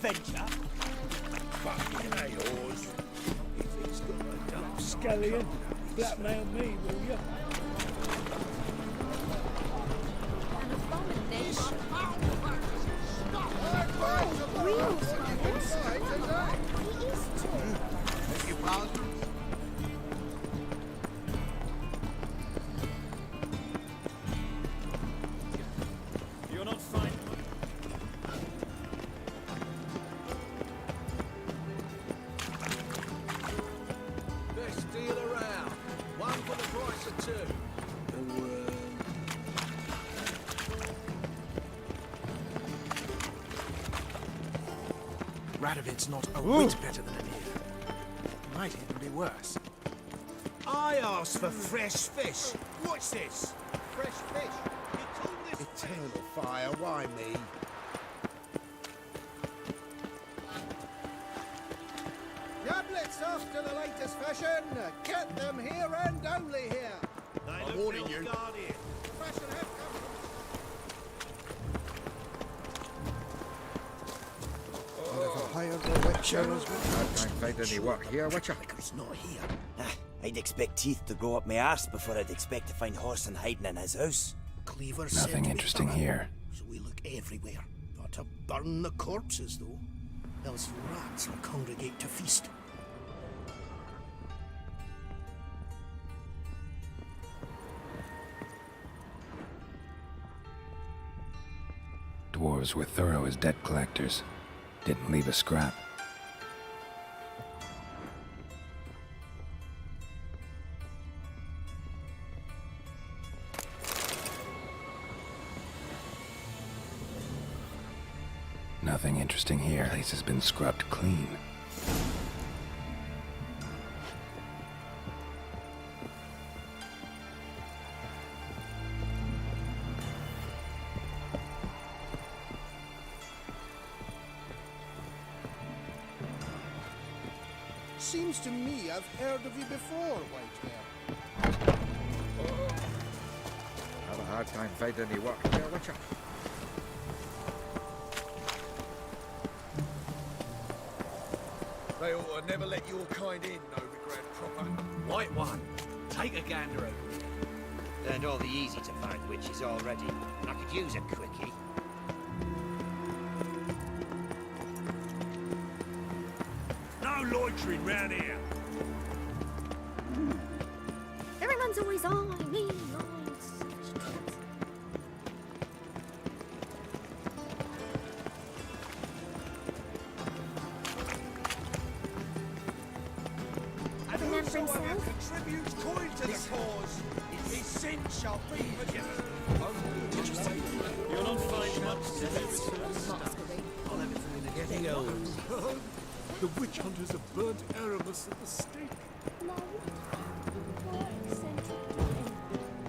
adventure? Fucking A-Hors. If he's got a dump Scallion, blackmail me, will you? An abomination. Real science. He is too. Beg your pardon? You're not fine. Best deal around. One for the price of two. Radovid's not a whit better than Emir. Might even be worse. I asked for fresh fish. What's this? Fresh fish? You call this Eternal fire, why me? Yablets after the latest fashion. Get them here and only here. I'm warning you. Fashion have come. Can't find any work here, watcha. It's not here. I'd expect teeth to go up my arse before I'd expect to find Horson hiding in his house. Cleaver Nothing interesting here. So we look everywhere. Got to burn the corpses, though. Else rats will congregate to feast. Dwarves were thorough as debt collectors. Didn't leave a scrap. Nothing interesting here. Place has been scrubbed clean. Seems to me I've heard of you before, Whitehair. Have a hard time finding any work here, watcha. They ought to never let your kind in, Novigrad proper. White one. Take a gander over here. Learned all the easy to find witches already. I could use a quickie. No loitering round here. Everyone's always on me. Remember himself? Contributes coin to the cause. His sin shall be forgiven. You're not finding much The witch hunters have burnt Aramis at the stake. No. More eccentric doing.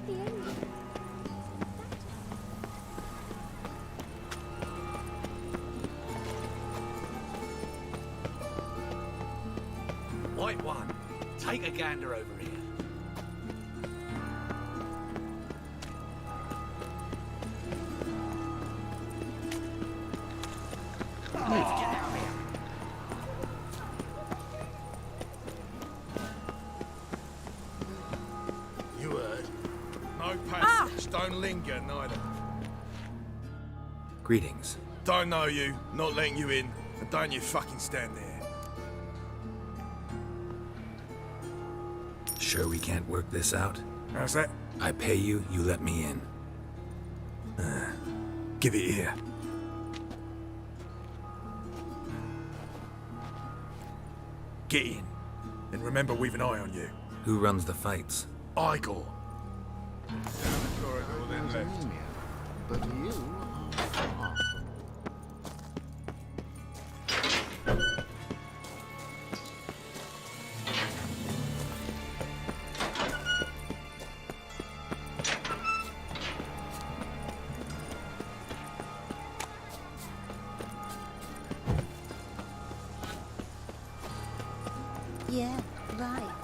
The only. White one. Take a gander over here. You heard? No passage. Don't linger, neither. Greetings. Don't know you, not letting you in, and don't you fucking stand there. Sure we can't work this out? How's that? I pay you, you let me in. Give it here. Get in. And remember we've an eye on you. Who runs the fights? Igor. Down the corridor, then left. But you are far from... Yeah, right.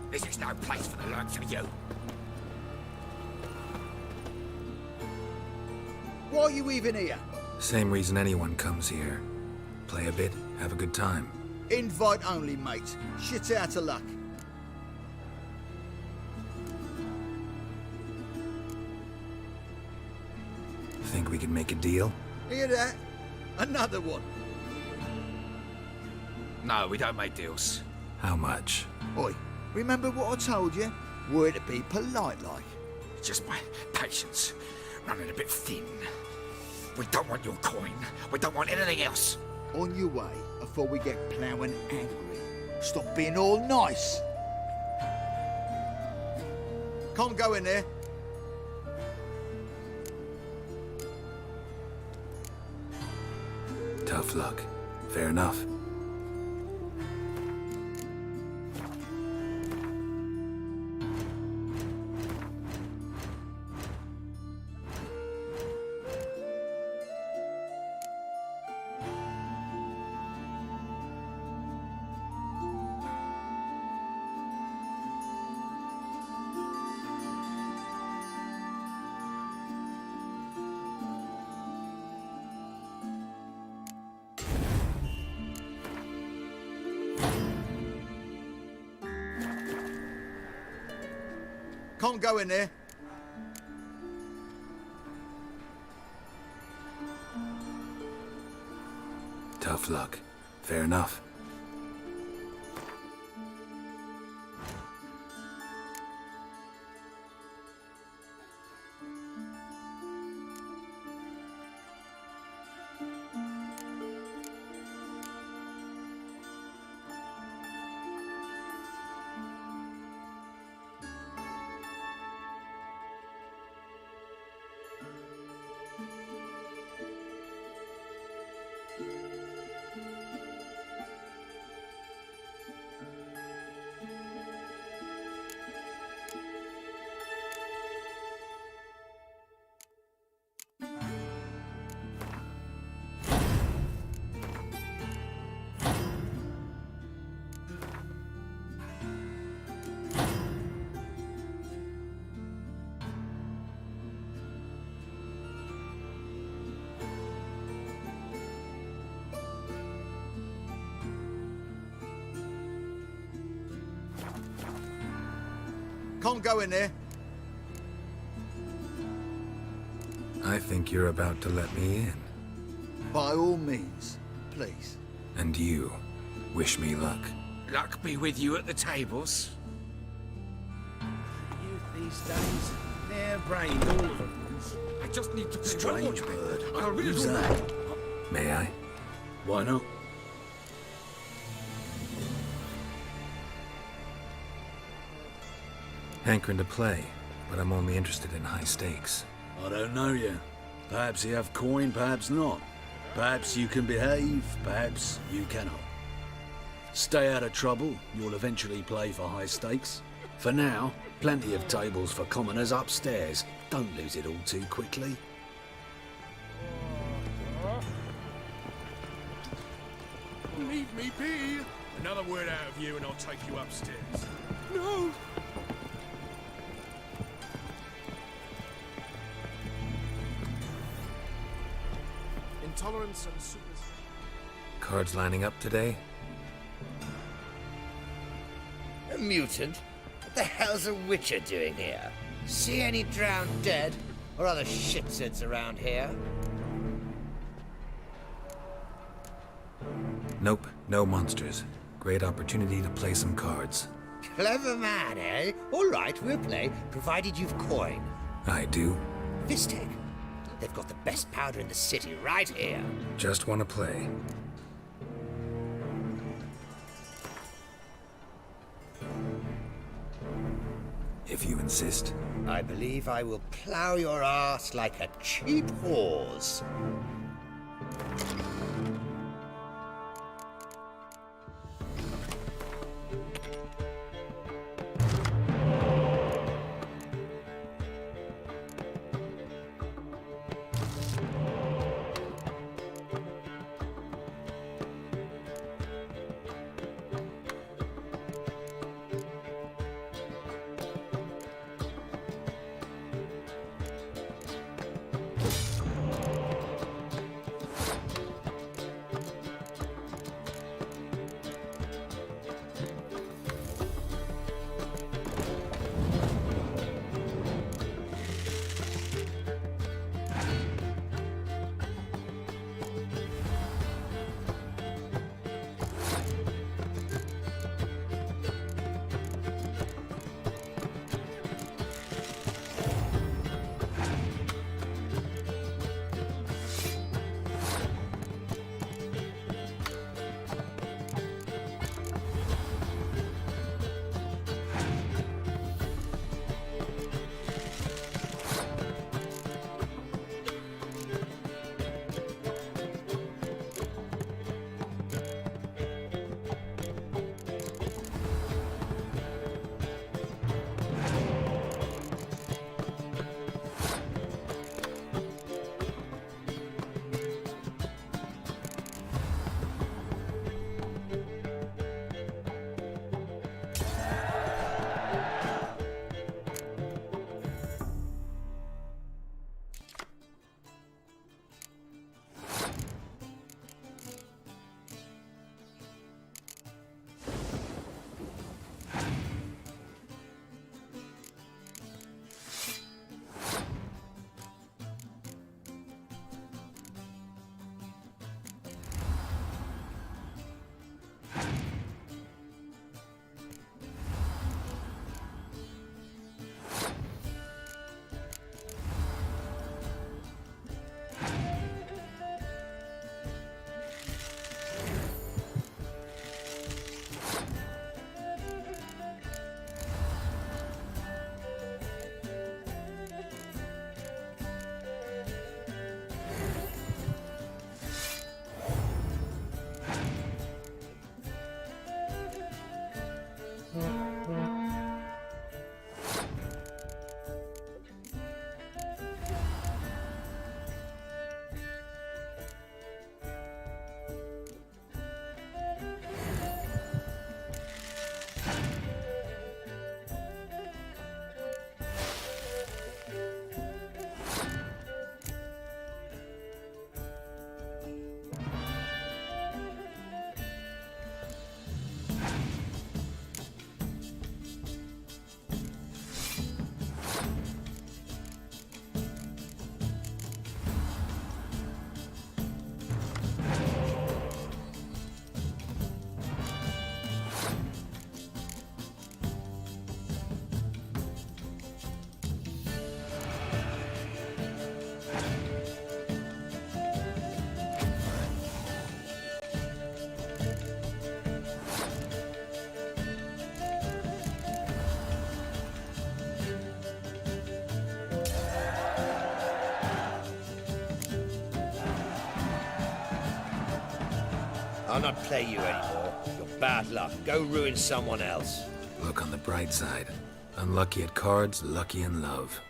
This is no place for the likes of you. Why are you even here? Same reason anyone comes here. Play a bit, have a good time. Invite only, mate. Shit out of luck. Think we can make a deal? Hear that? Another one. No, we don't make deals. How much? Oi, remember what I told you? We're to be polite like. Just my patience running a bit thin. We don't want your coin. We don't want anything else. On your way before we get ploughing angry. Stop being all nice. Can't go in there. Tough luck. Fair enough. Can't go in there. Tough luck. Fair enough. Can't go in there. I think you're about to let me in. By all means, please. And you. Wish me luck. Luck be with you at the tables. Youth these days, they're brained, all of them. I just need to... Strange bird. I really Who's don't that? know. May I? Why not? Hankering to play, but I'm only interested in high stakes. I don't know yet. Perhaps you have coin, perhaps not. Perhaps you can behave, perhaps you cannot. Stay out of trouble, you'll eventually play for high stakes. For now, plenty of tables for commoners upstairs. Don't lose it all too quickly. Leave me be! Another word out of you and I'll take you upstairs. No! Intolerance and super... Cards lining up today? A mutant? What the hell's a witcher doing here? See any drowned dead? Or other shitsits around here? Nope, no monsters. Great opportunity to play some cards. Clever man, eh? All right, we'll play, provided you've coin. I do. Vistek. They've got the best powder in the city right here. Just want to play. If you insist. I believe I will plow your ass like a cheap horse. I'll not play you anymore. You're bad luck. Go ruin someone else. Look on the bright side. Unlucky at cards, lucky in love.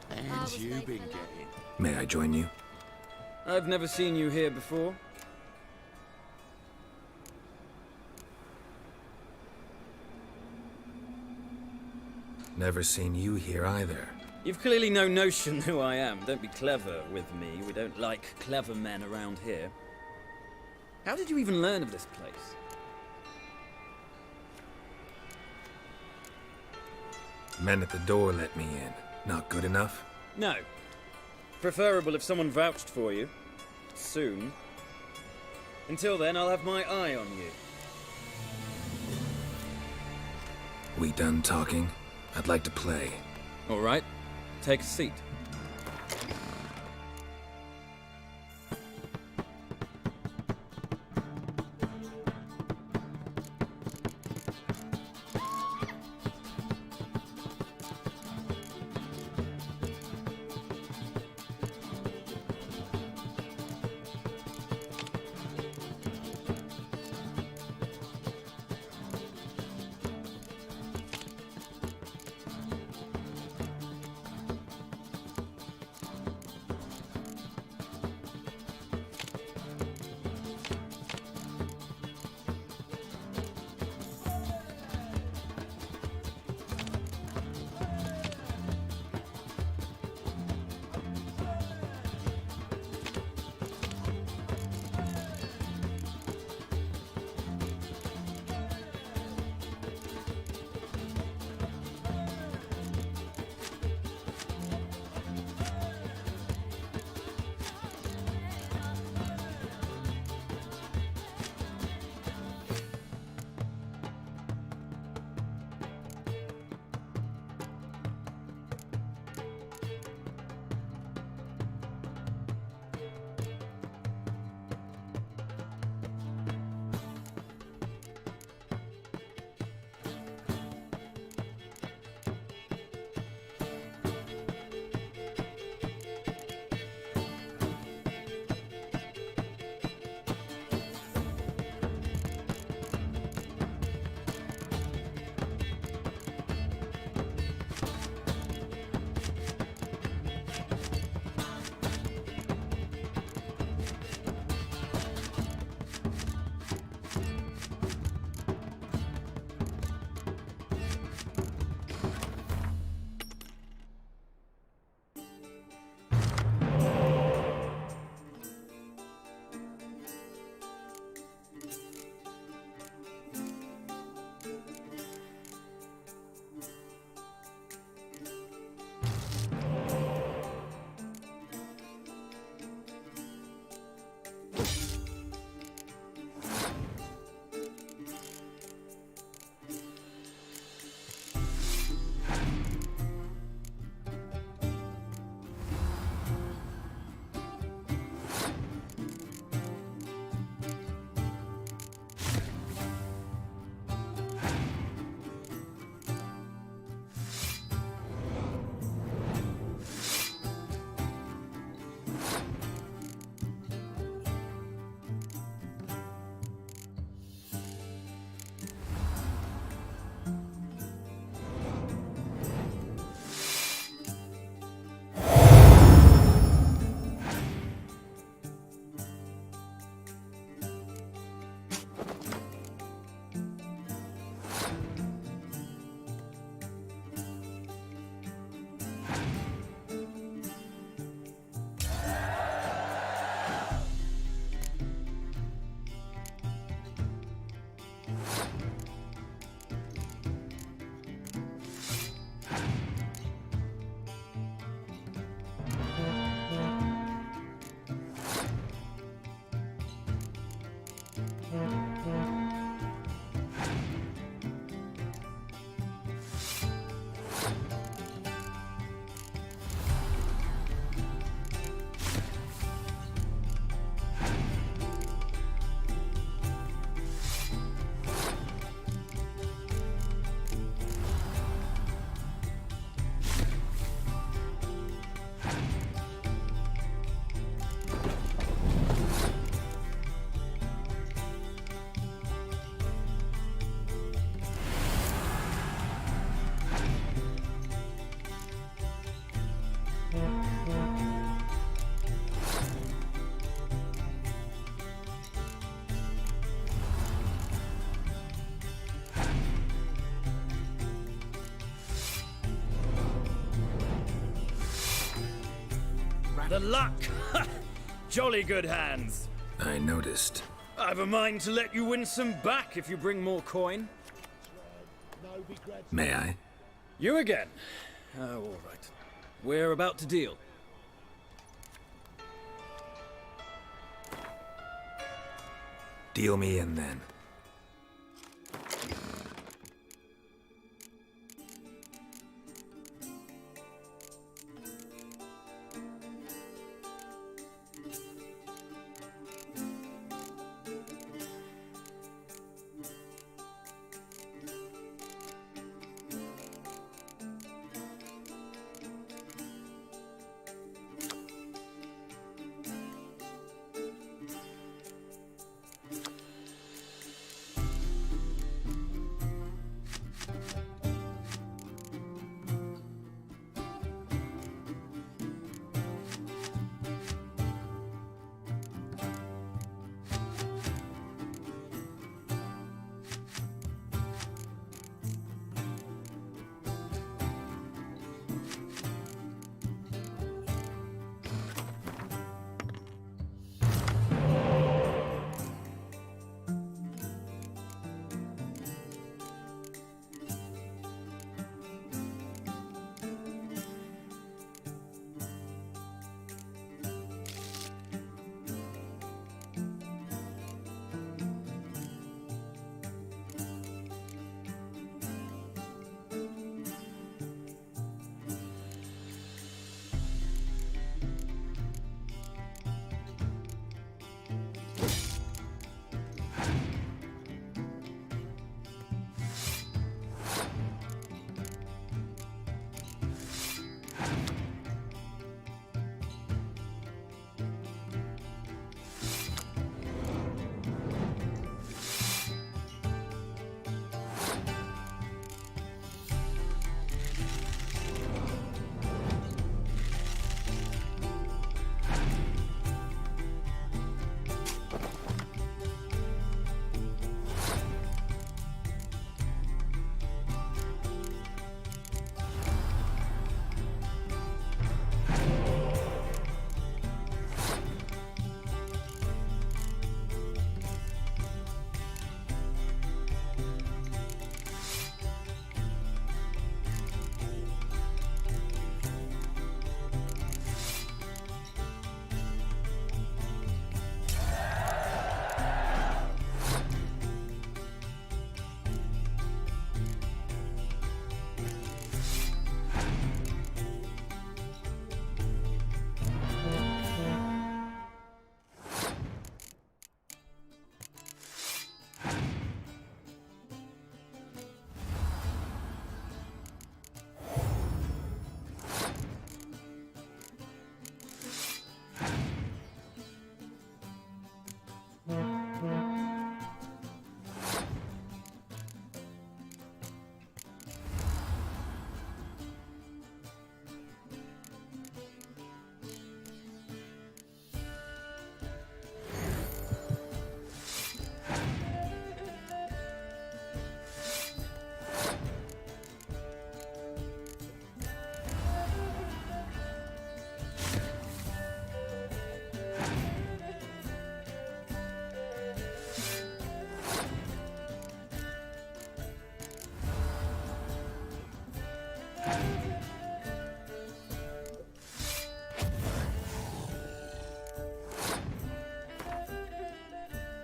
And you been getting? May I join you? I've never seen you here before. Never seen you here either. You've clearly no notion who I am. Don't be clever with me. We don't like clever men around here. How did you even learn of this place? Men at the door let me in. Not good enough? No. Preferable if someone vouched for you. Soon. Until then, I'll have my eye on you. We done talking? I'd like to play. All right. Take a seat. The luck! Jolly good hands. I noticed. I've a mind to let you win some back if you bring more coin. May I? You again? Oh, all right. We're about to deal. Deal me in then.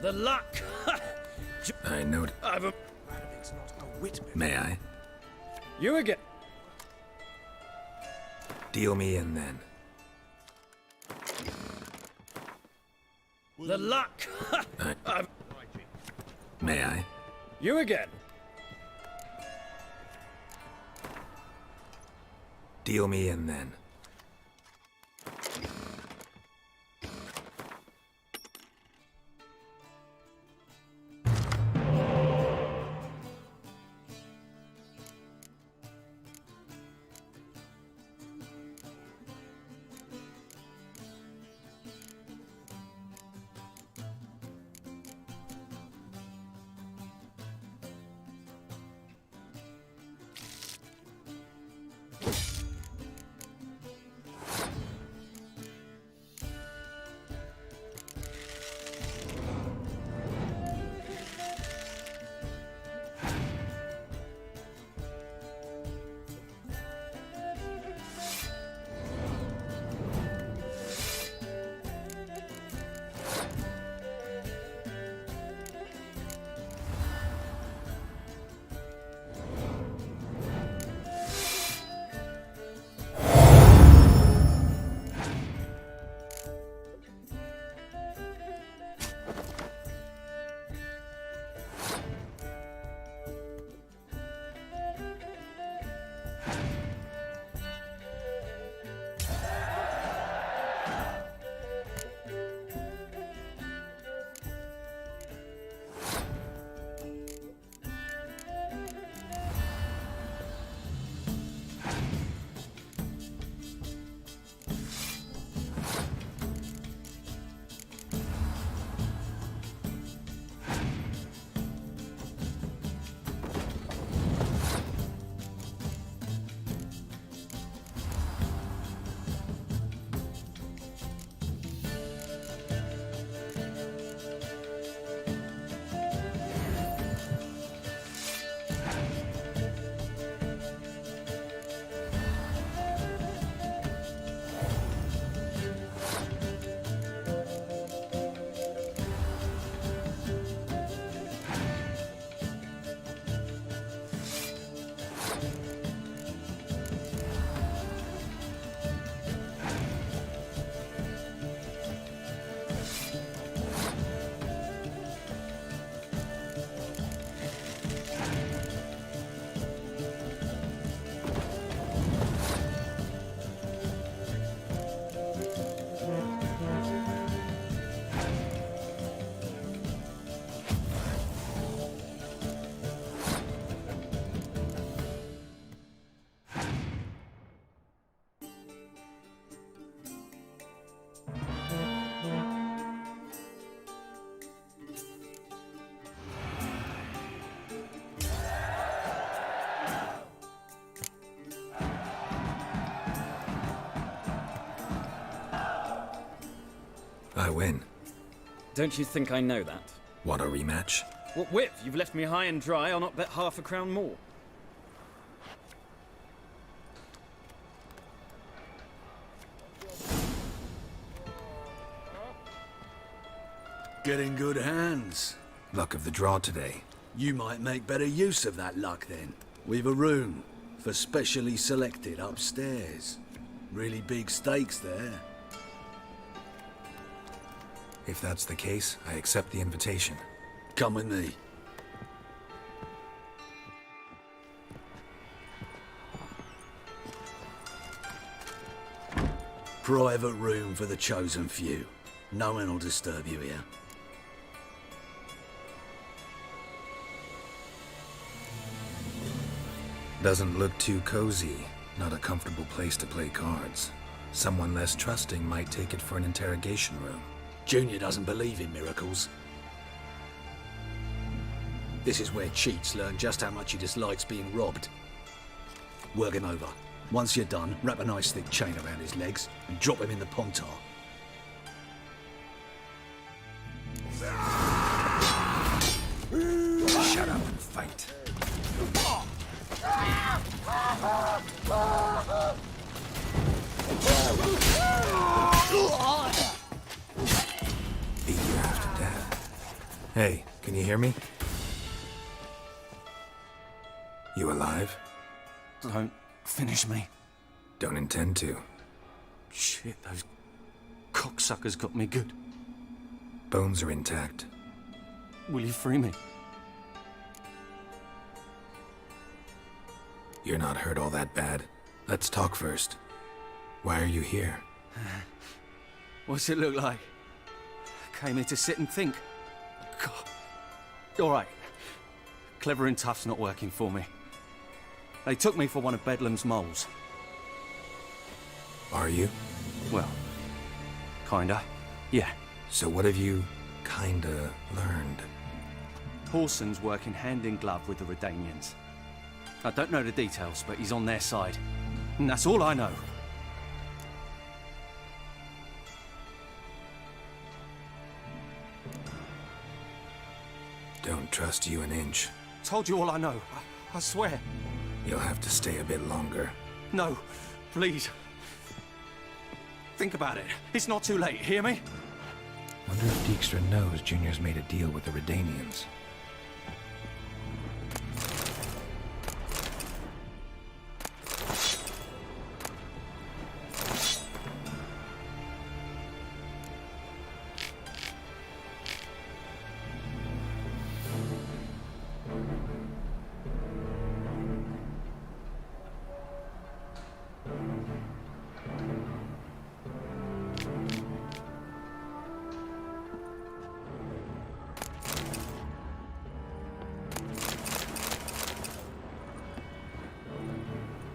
The luck! I know. I've a... May I? You again. Deal me in then. The luck! I've... May I? You again. Deal me in then. I win. Don't you think I know that? Want a rematch? What with? You've left me high and dry. I'll not bet half a crown more. Get in good hands. Luck of the draw today. You might make better use of that luck then. We've a room for specially selected upstairs. Really big stakes there. If that's the case, I accept the invitation. Come with me. Private room for the chosen few. No one will disturb you here. Doesn't look too cozy. Not a comfortable place to play cards. Someone less trusting might take it for an interrogation room. Junior doesn't believe in miracles. This is where cheats learn just how much he dislikes being robbed. Work him over. Once you're done, wrap a nice thick chain around his legs and drop him in the pontar. Shut up and fight. Beat you half to death. Hey, can you hear me? You alive? Don't finish me. Don't intend to. Shit, those cocksuckers got me good. Bones are intact. Will you free me? You're not hurt all that bad. Let's talk first. Why are you here? What's it look like? Came here to sit and think. God. All right. Clever and tough's not working for me. They took me for one of Bedlam's moles. Are you? Well, kinda. Yeah. So what have you kinda learned? Horson's working hand in glove with the Redanians. I don't know the details, but he's on their side. And that's all I know. Don't trust you an inch. Told you all I know. I swear. You'll have to stay a bit longer. No, please. Think about it. It's not too late, hear me? Wonder if Dijkstra knows Junior's made a deal with the Redanians.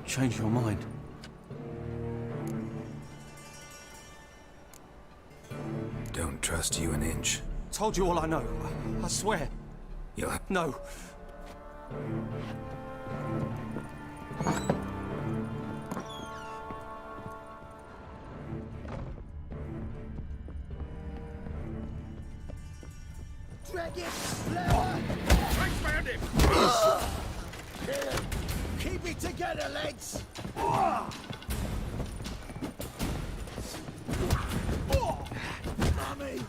Change your mind. Don't trust you an inch. Told you all I know. I swear. You'll have... No. Drag it! Found him! Keep it together, lads! Mummy!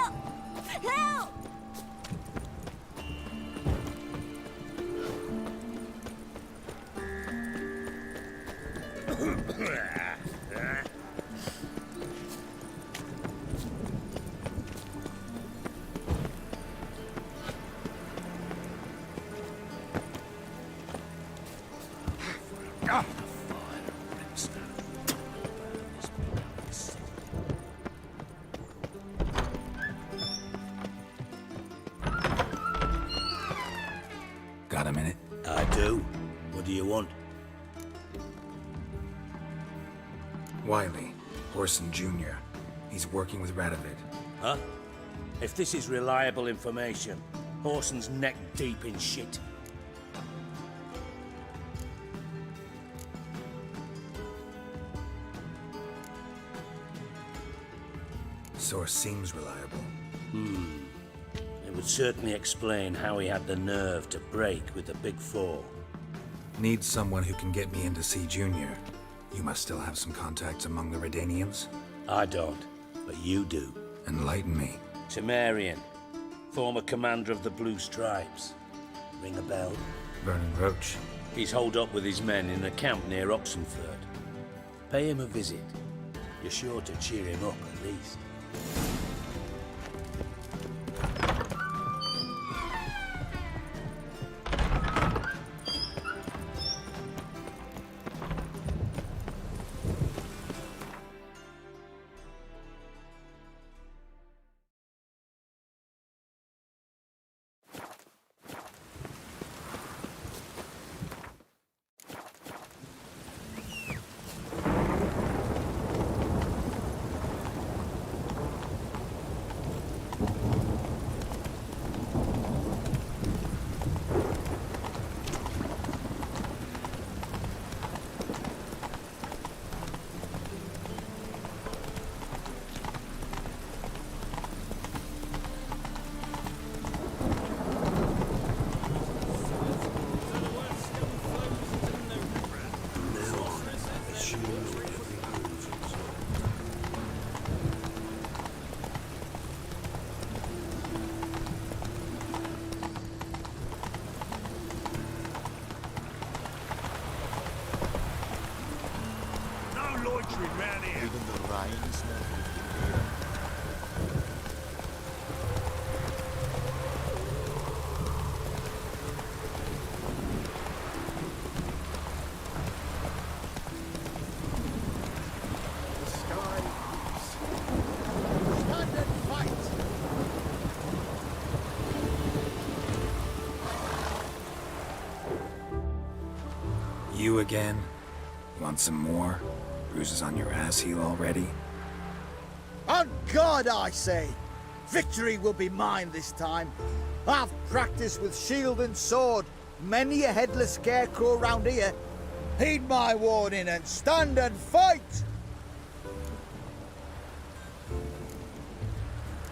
Help! Help! Got a minute? I do. What do you want? Wiley, Horson Jr. He's working with Radovid. Huh? If this is reliable information, Horson's neck deep in shit. Source seems reliable. It would certainly explain how he had the nerve to break with the Big Four. Need someone who can get me in to see Junior. You must still have some contacts among the Redanians? I don't, but you do. Enlighten me. Temerian, former commander of the Blue Stripes. Ring a bell? Vernon Roach. He's holed up with his men in a camp near Oxenford. Pay him a visit. You're sure to cheer him up, at least. You again? Want some more? Bruises on your ass heel already? On God, I say! Victory will be mine this time. I've practiced with shield and sword. Many a headless scarecrow round here. Heed my warning and stand and fight!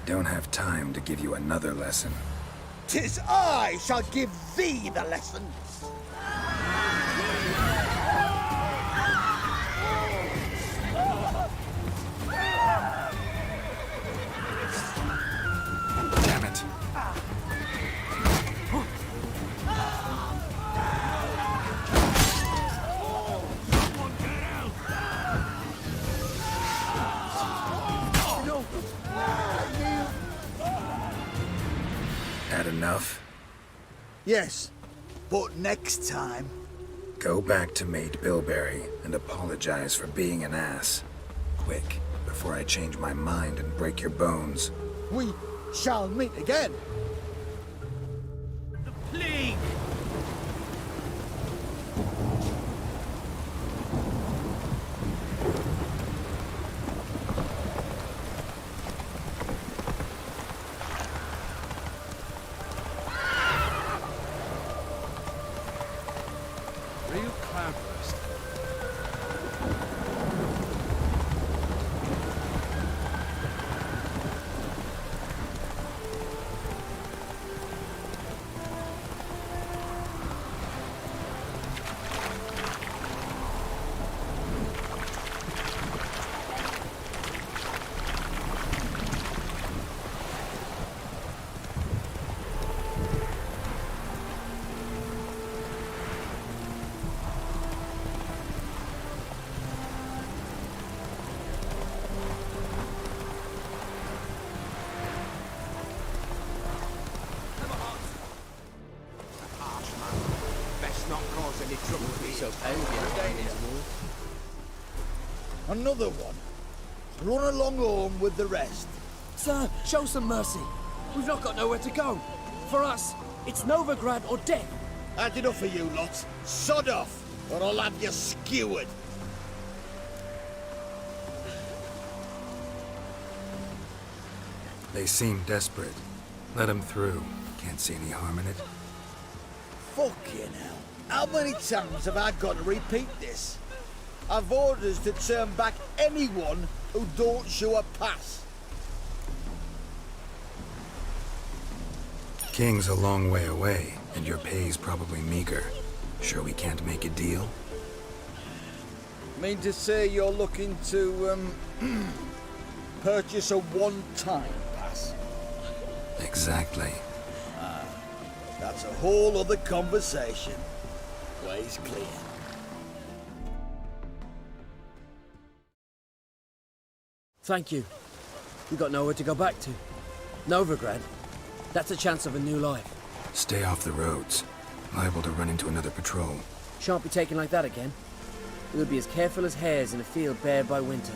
Don't have time to give you another lesson. 'Tis I shall give thee the lesson. Damn it. Had enough? Yes, but next time. Go back to Mate Bilberry and apologize for being an ass. Quick, before I change my mind and break your bones. We shall meet again. The plague! Real cloudburst. trouble with me so pale. Another one. Run along home with the rest. Sir, show some mercy. We've not got nowhere to go. For us, it's Novigrad or death. Had enough of you lots. Sod off, or I'll have you skewered. They seem desperate. Let them through. Can't see any harm in it. Fucking hell. How many times have I got to repeat this? I've orders to turn back anyone who don't show a pass. King's a long way away, and your pay's probably meager. Sure we can't make a deal? Mean to say you're looking to, purchase a one-time pass? Exactly. That's a whole other conversation. Way's clear. Thank you. We got nowhere to go back to. Novigrad. That's a chance of a new life. Stay off the roads. Liable to run into another patrol. Shan't be taken like that again. We'll be as careful as hares in a field bared by winter.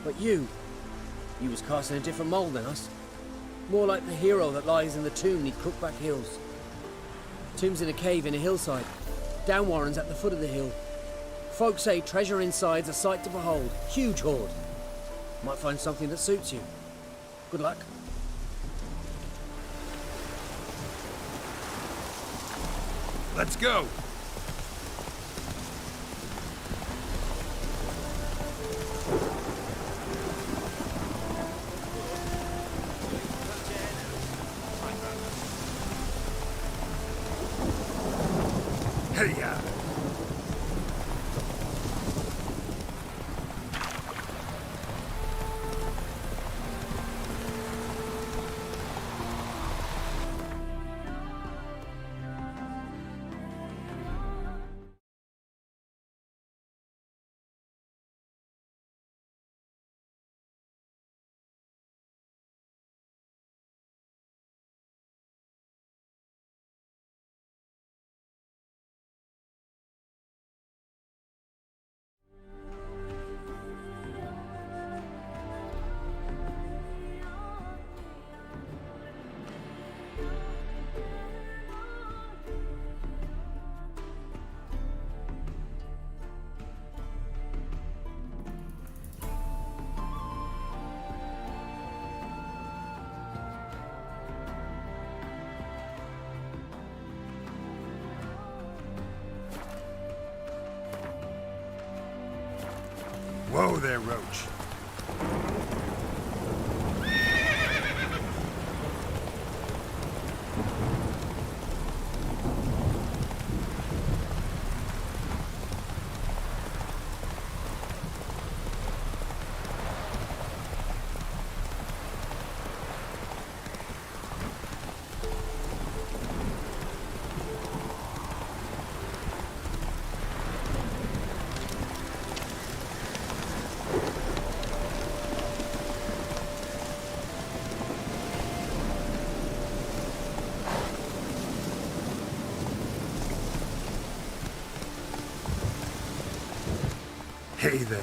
But you was cast in a different mould than us. More like the hero that lies in the tomb neath Crookback Hills. Tomb's in a cave in a hillside. Down Warren's at the foot of the hill. Folk say treasure inside's a sight to behold. Huge hoard. Might find something that suits you. Good luck. Let's go! Hey-ya! Whoa there, Roach. Hey there.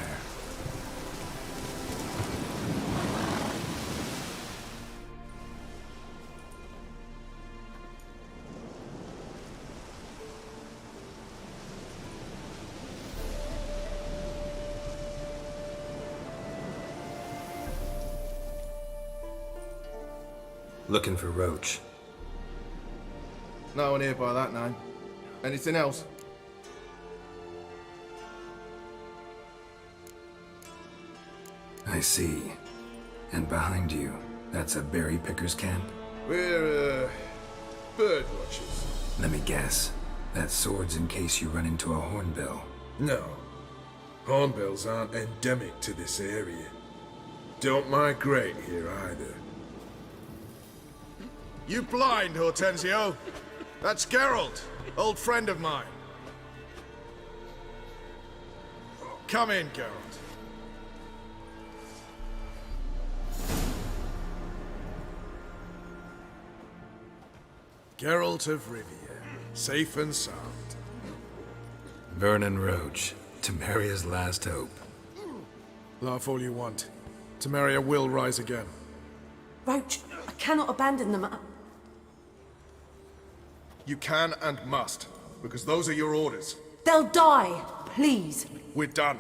Looking for Roach. No one here by that name. Anything else? I see. And behind you, that's a berry picker's camp? We're, bird watchers. Let me guess. That sword's in case you run into a hornbill. No. Hornbills aren't endemic to this area. Don't migrate here either. You blind, Hortensio? That's Geralt, old friend of mine. Come in, Geralt. Geralt of Rivia, safe and sound. Vernon Roach, Temeria's last hope. Laugh all you want. Temeria will rise again. Roach, I cannot abandon them. You can and must, because those are your orders. They'll die, please. We're done.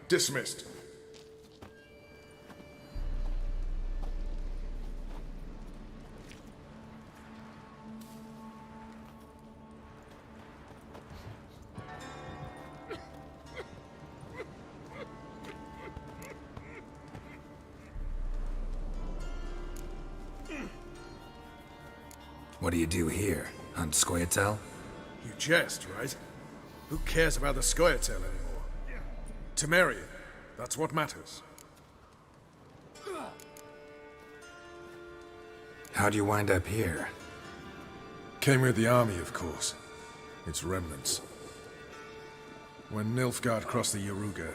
Dismissed. What do you do here? Hunt Scoia'tael? You jest, right? Who cares about the Scoia'tael anymore? Temeria, that's what matters. How'd you wind up here? Came with the army, of course. Its remnants. When Nilfgaard crossed the Yaruga,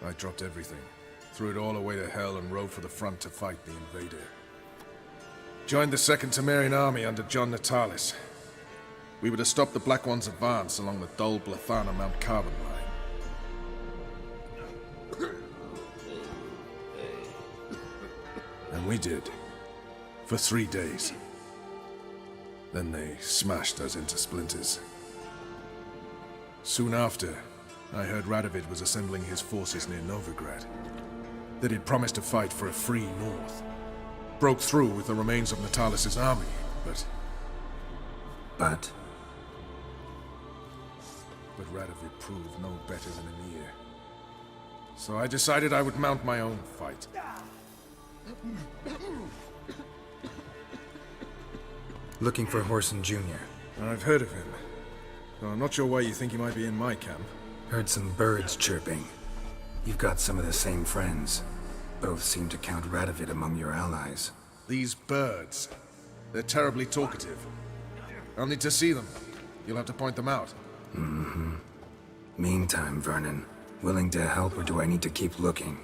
I dropped everything. Threw it all away to hell and rode for the front to fight the invader. Joined the Second Temerian Army under John Natalis. We were to stop the Black One's advance along the Dol Blathana Mount Carbon line. And we did. For 3 days. Then they smashed us into splinters. Soon after, I heard Radovid was assembling his forces near Novigrad. That he'd promised to fight for a free North. Broke through with the remains of Natalis' army, but... But Radovid proved no better than Emir. So I decided I would mount my own fight. looking for Horson Jr. I've heard of him. Though I'm not sure why you think he might be in my camp. Heard some birds chirping. You've got some of the same friends. Both seem to count Radovid among your allies. These birds. They're terribly talkative. I'll need to see them. You'll have to point them out. Mm-hmm. Meantime, Vernon, willing to help or do I need to keep looking?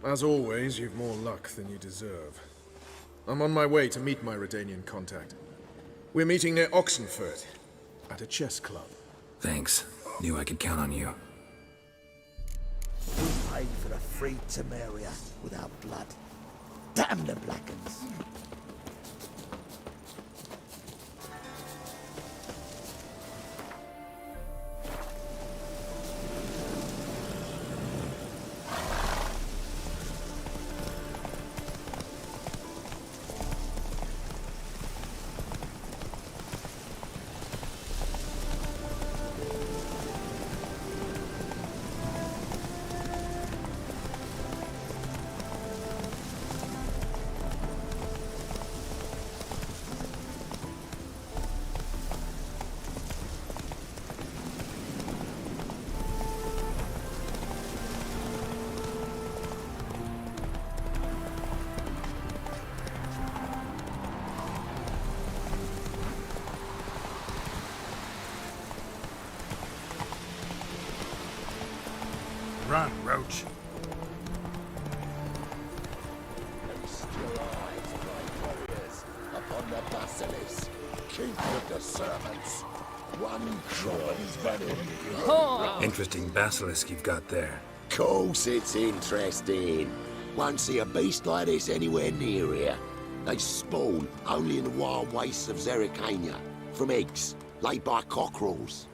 As always, you've more luck than you deserve. I'm on my way to meet my Redanian contact. We're meeting near Oxenford, at a chess club. Thanks. Knew I could count on you. We paid for a free Temeria without blood. Damn the Blackens. Run, Roach. Still eyes, my warriors, upon the basilisk, king of the servants. One drop of his venom. Interesting basilisk you've got there. Course it's interesting. Won't see a beast like this anywhere near here. They spawn only in the wild wastes of Zerrikania, from eggs laid by cockerels.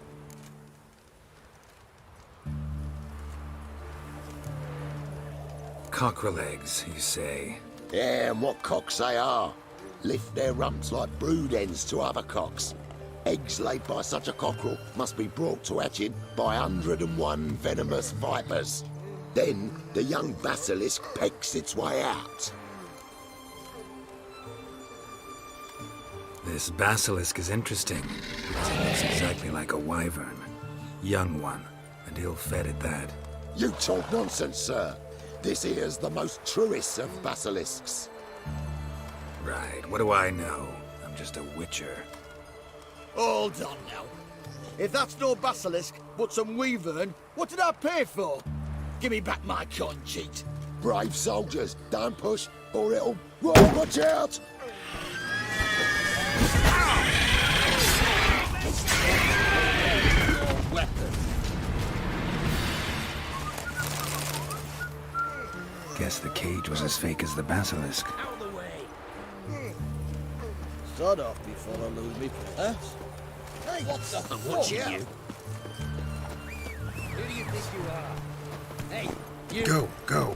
Cockerel eggs, you say? Yeah, and what cocks they are. Lift their rumps like brood hens to other cocks. Eggs laid by such a cockerel must be brought to hatching by 101 venomous vipers. Then the young basilisk pecks its way out. This basilisk is interesting. It looks exactly like a wyvern. Young one, and ill-fed at that. You talk nonsense, sir. This here's the most truest of basilisks. Right, what do I know? I'm just a witcher. Hold on now. If that's no basilisk, but some wyvern, what did I pay for? Give me back my coin, cheat. Brave soldiers, don't push, or it'll... Whoa, watch out! You're weapon. Guess the cage was as fake as the basilisk. Out of the way. Sod off before I lose me purse. Hey, what the I'm fuck? watching you. Who do you think you are? Hey, you. Go, go.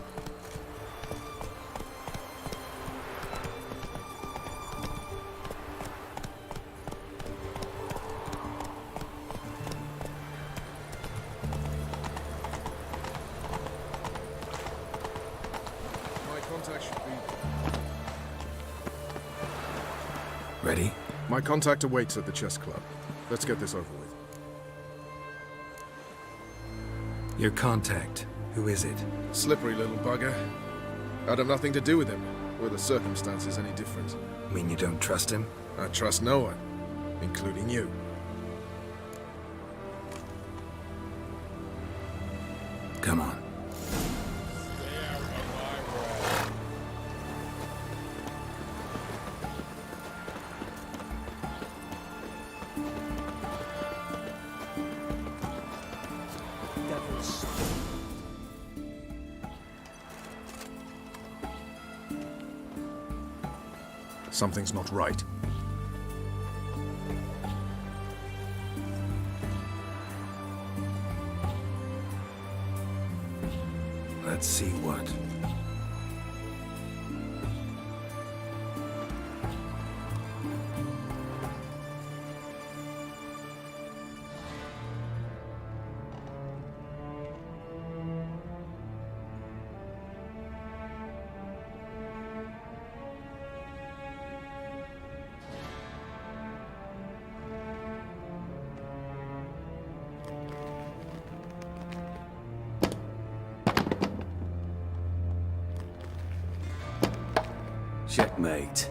My contact should be... Ready? My contact awaits at the chess club. Let's get this over with. Your contact. Who is it? Slippery little bugger. I'd have nothing to do with him. Were the circumstances any different? Mean you don't trust him? I trust no one, including you. Come on. Something's not right. Let's see what. Checkmate.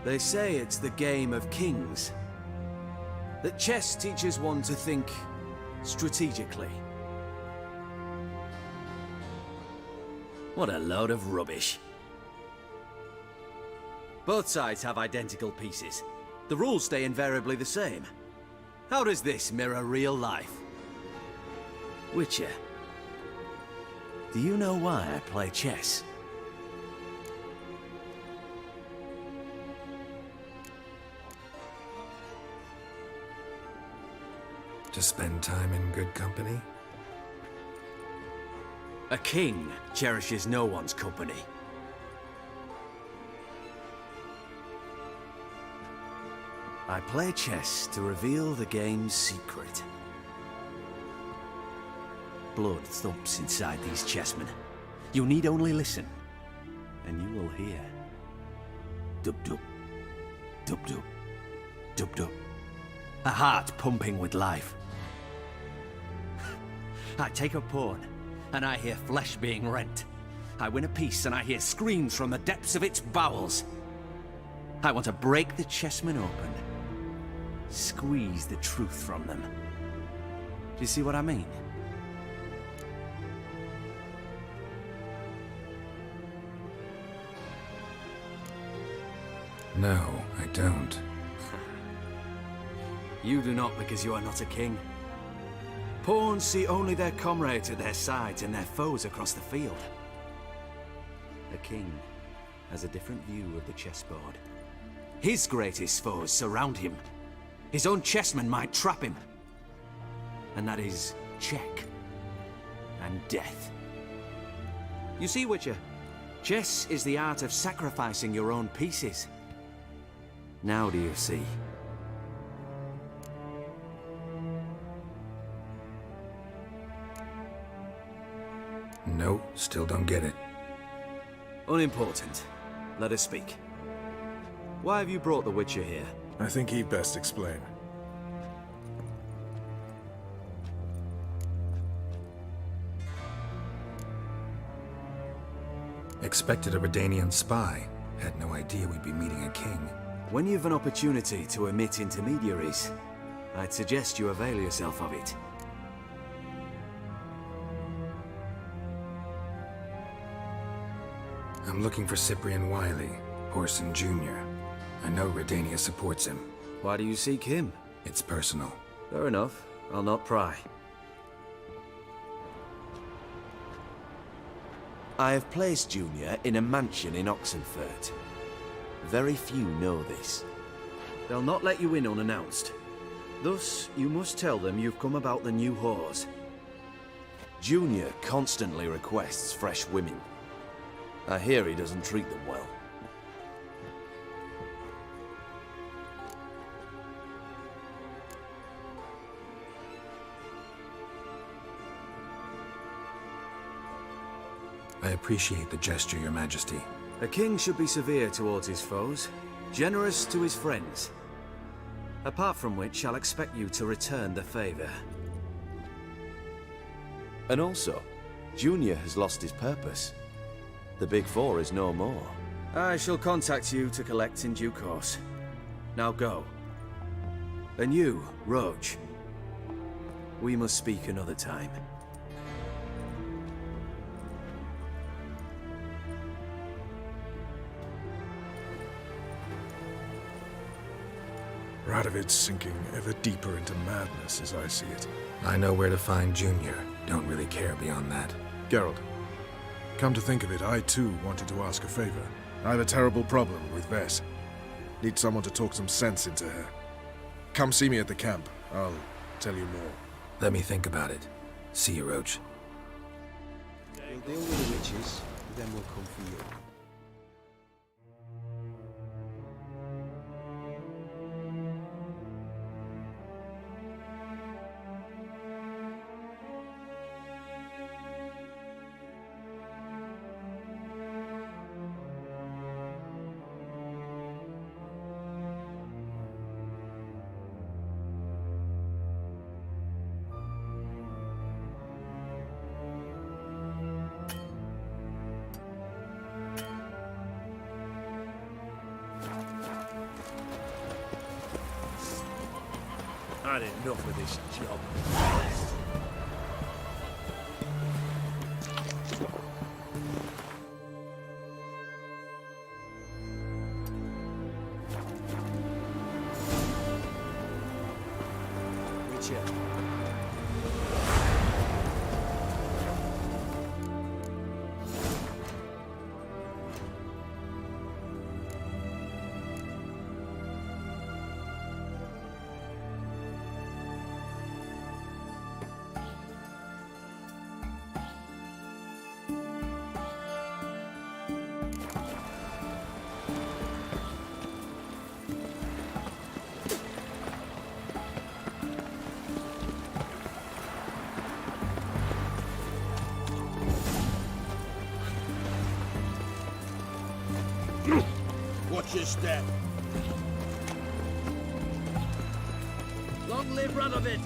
They say it's the game of kings. That chess teaches one to think strategically. What a load of rubbish. Both sides have identical pieces. The rules stay invariably the same. How does this mirror real life? Witcher, do you know why I play chess? To spend time in good company? A king cherishes no one's company. I play chess to reveal the game's secret. Blood thumps inside these chessmen. You need only listen, and you will hear. Dub-dub, dub-dub, dub-dub. A heart pumping with life. I take a pawn, and I hear flesh being rent. I win a piece, and I hear screams from the depths of its bowels. I want to break the chessmen open. Squeeze the truth from them. Do you see what I mean? No, I don't. You do not because you are not a king. Pawns see only their comrades at their sides and their foes across the field. A king has a different view of the chessboard. His greatest foes surround him. His own chessmen might trap him. And that is check and death. You see, Witcher, chess is the art of sacrificing your own pieces. Now do you see? No, still don't get it. Unimportant. Let us speak. Why have you brought the Witcher here? I think he'd best explain. Expected a Redanian spy. Had no idea we'd be meeting a king. When you've an opportunity to omit intermediaries, I'd suggest you avail yourself of it. I'm looking for Cyprian Wiley, Horson Jr. I know Redania supports him. Why do you seek him? It's personal. Fair enough. I'll not pry. I have placed Junior in a mansion in Oxenfurt. Very few know this. They'll not let you in unannounced. Thus, you must tell them you've come about the new whores. Junior constantly requests fresh women. I hear he doesn't treat them well. I appreciate the gesture, Your Majesty. A king should be severe towards his foes, generous to his friends. Apart from which, I'll expect you to return the favor. And also, Junior has lost his purpose. The Big Four is no more. I shall contact you to collect in due course. Now go. And you, Roach. We must speak another time. Radovid's sinking ever deeper into madness as I see it. I know where to find Junior. Don't really care beyond that. Geralt, come to think of it, I too wanted to ask a favor. I have a terrible problem with Vess. Need someone to talk some sense into her. Come see me at the camp. I'll tell you more. Let me think about it. See you, Roach. We'll deal with the witches, then we'll come for you. I had enough of this job. Watch your step. Long live Radovid!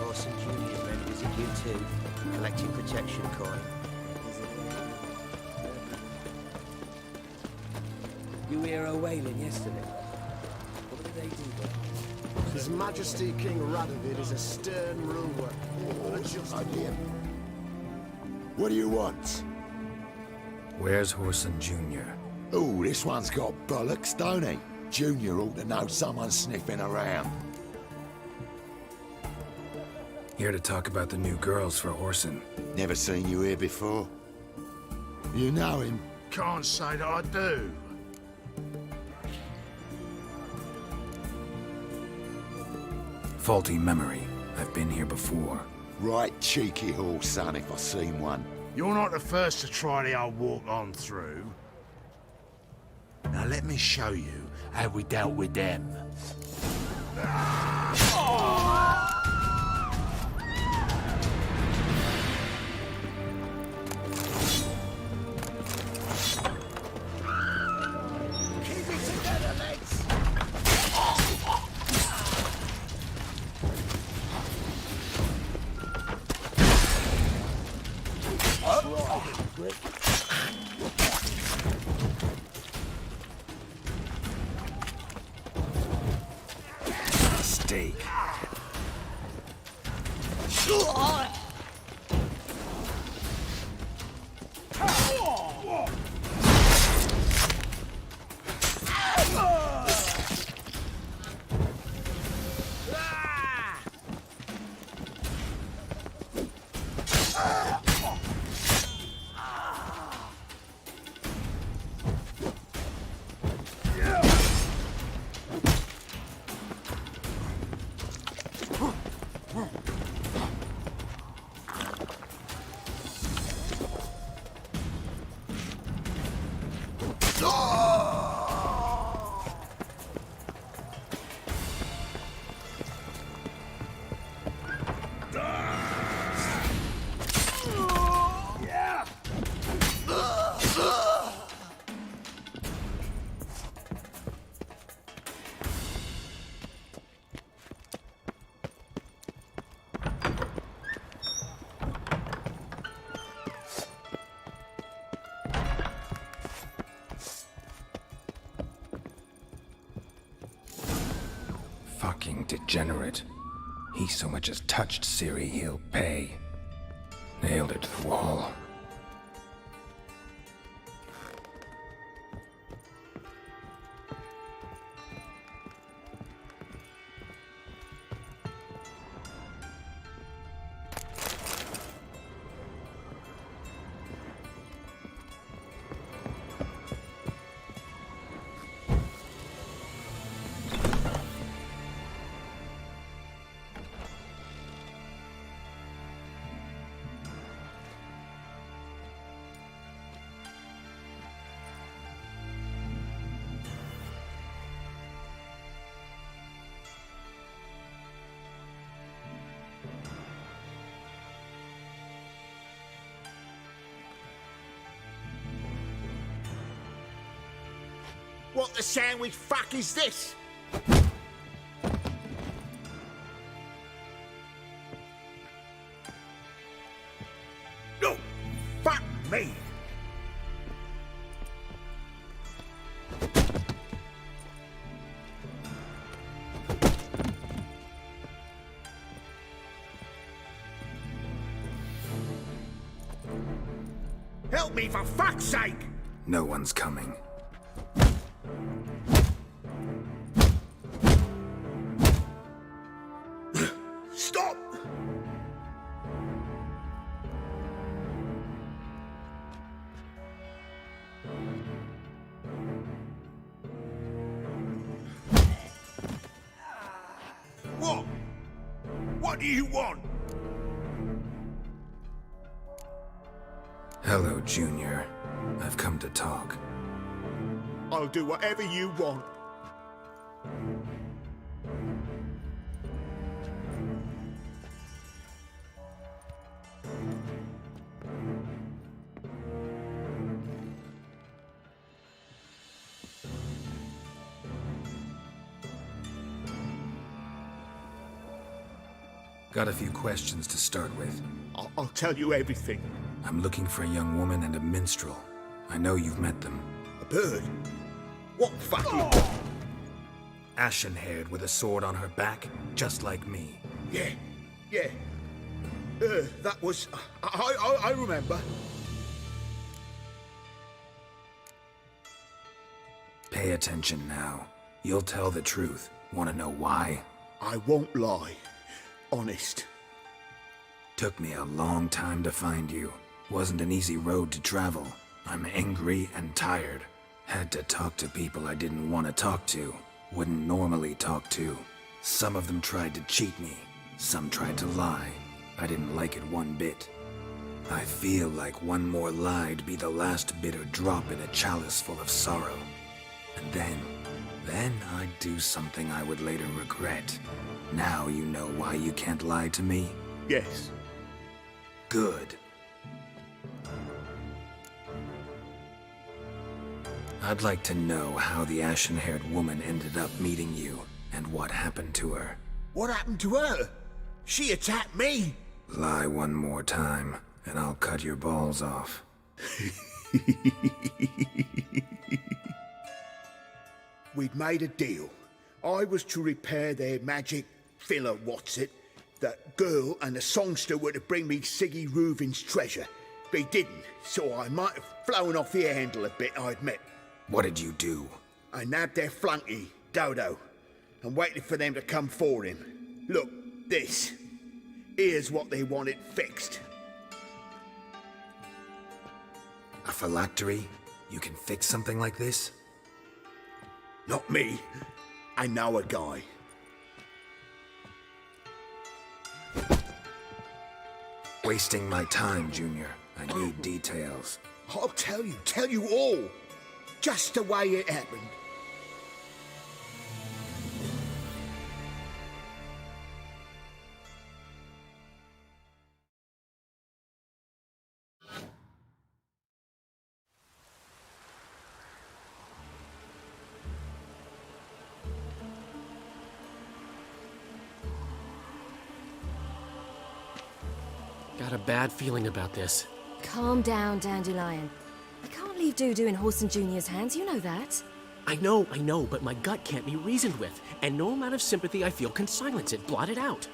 Orson Jr. ready to visit you too, collecting protection coin. You hear her wailing yesterday? What did they do there? His Majesty King Radovid is a stern ruler. What do you want? Where's Horson Jr.? Oh, this one's got bollocks, don't he? Junior ought to know someone's sniffing around. Here to talk about the new girls for Horson. Never seen you here before. You know him? Can't say that I do. Faulty memory. I've been here before. Right cheeky horse, son, if I seen one. You're not the first to try the old walk on through. Now let me show you how we dealt with them. Keep it together, lads! Steak. Fucking degenerate. He so much as touched Ciri, he'll pay. Nailed it to the wall. What the sandwich fuck is this? No! Fuck me! Help me for fuck's sake! No one's coming. Stop! What? What do you want? Hello, Junior. I've come to talk. I'll do whatever you want. Got a few questions to start with. I'll tell you everything. I'm looking for a young woman and a minstrel. I know you've met them. A bird? What fucking... Ashen-haired with a sword on her back, just like me. Yeah. That was... I remember. Pay attention now. You'll tell the truth. Want to know why? I won't lie. Honest. Took me a long time to find you. Wasn't an easy road to travel. I'm angry and tired. Had to talk to people I didn't want to talk to. Wouldn't normally talk to. Some of them tried to cheat me. Some tried to lie. I didn't like it one bit. I feel like one more lie'd be the last bitter drop in a chalice full of sorrow. And then I'd do something I would later regret. Now you know why you can't lie to me? Yes. Good. I'd like to know how the ashen-haired woman ended up meeting you, and what happened to her. What happened to her? She attacked me! Lie one more time, and I'll cut your balls off. We'd made a deal. I was to repair their magic filler, what's-it. That girl and the songster were to bring me Siggy Reuven's treasure. They didn't, so I might have flown off the handle a bit, I admit. What did you do? I nabbed their flunky, Dodo, and waited for them to come for him. Look, this. Here's what they wanted fixed. A phylactery? You can fix something like this? Not me. I know a guy. Wasting my time, Junior. I need details. I'll tell you all. Just the way it happened. Got a bad feeling about this. Calm down, Dandelion. I can't leave Dudu in Horson Jr.'s hands, you know that. I know, but my gut can't be reasoned with, and no amount of sympathy I feel can silence it, blot it out.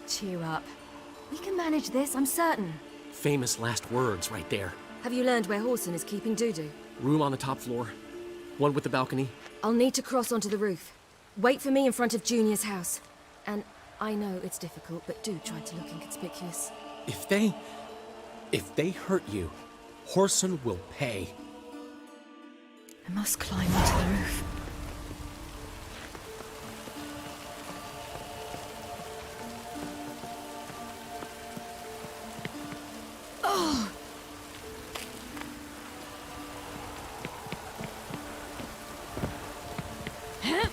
Cheer up. We can manage this, I'm certain. Famous last words right there. Have you learned where Horson is keeping Dudu? Room on the top floor. One with the balcony. I'll need to cross onto the roof. Wait for me in front of Junior's house. And I know it's difficult, but do try to look inconspicuous. If they hurt you, Horson will pay. I must climb onto the roof. Oh! Huh?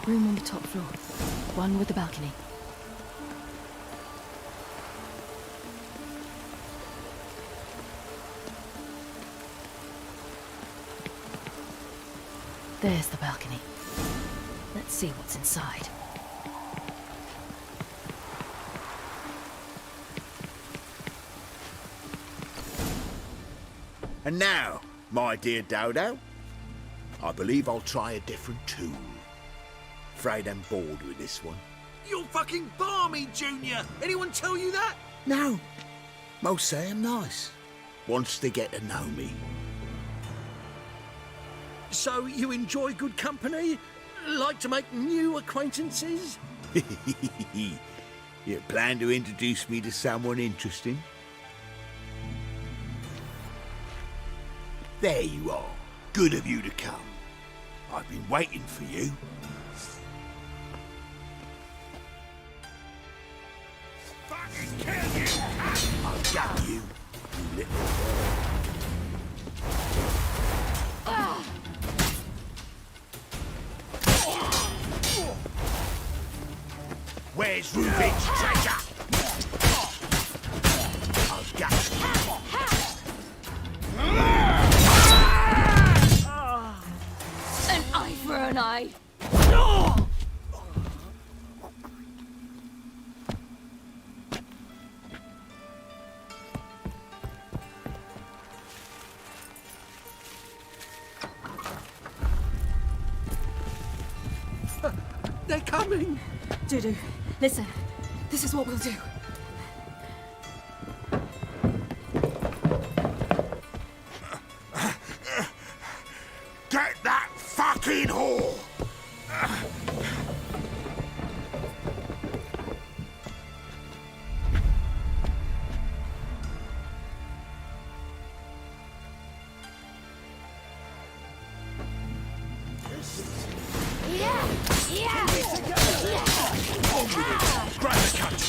Room on the top floor. One with the balcony. There's the balcony. Let's see what's inside. And now, my dear Dodo, I believe I'll try a different tool. Afraid I'm bored with this one. You're fucking balmy, Junior! Anyone tell you that? No. Most say I'm nice. Wants to get to know me. So you enjoy good company? Like to make new acquaintances? You plan to introduce me to someone interesting? There you are. Good of you to come. I've been waiting for you. Fucking kill you! I'll get you, you little boy. Where's Reuben's treasure? I'll get you. An eye for an eye. They're coming! Dudu, listen. This is what we'll do. Get that fucking whore! Yeah! Grab the cunt!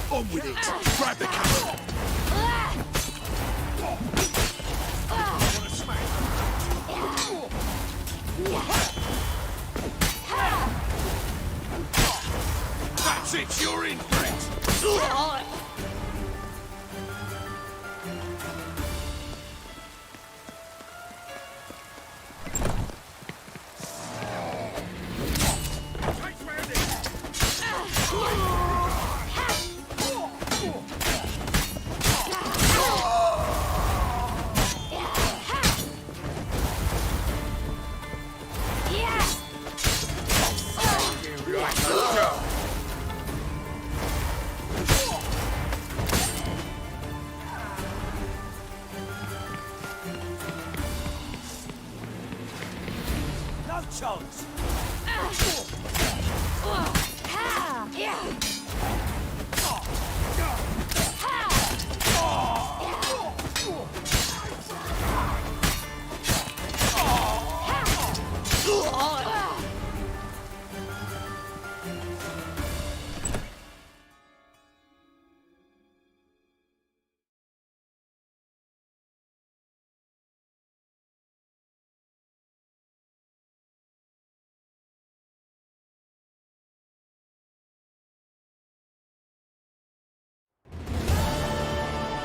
On with it! Grab the cover! That's it, you're in for it! No chance!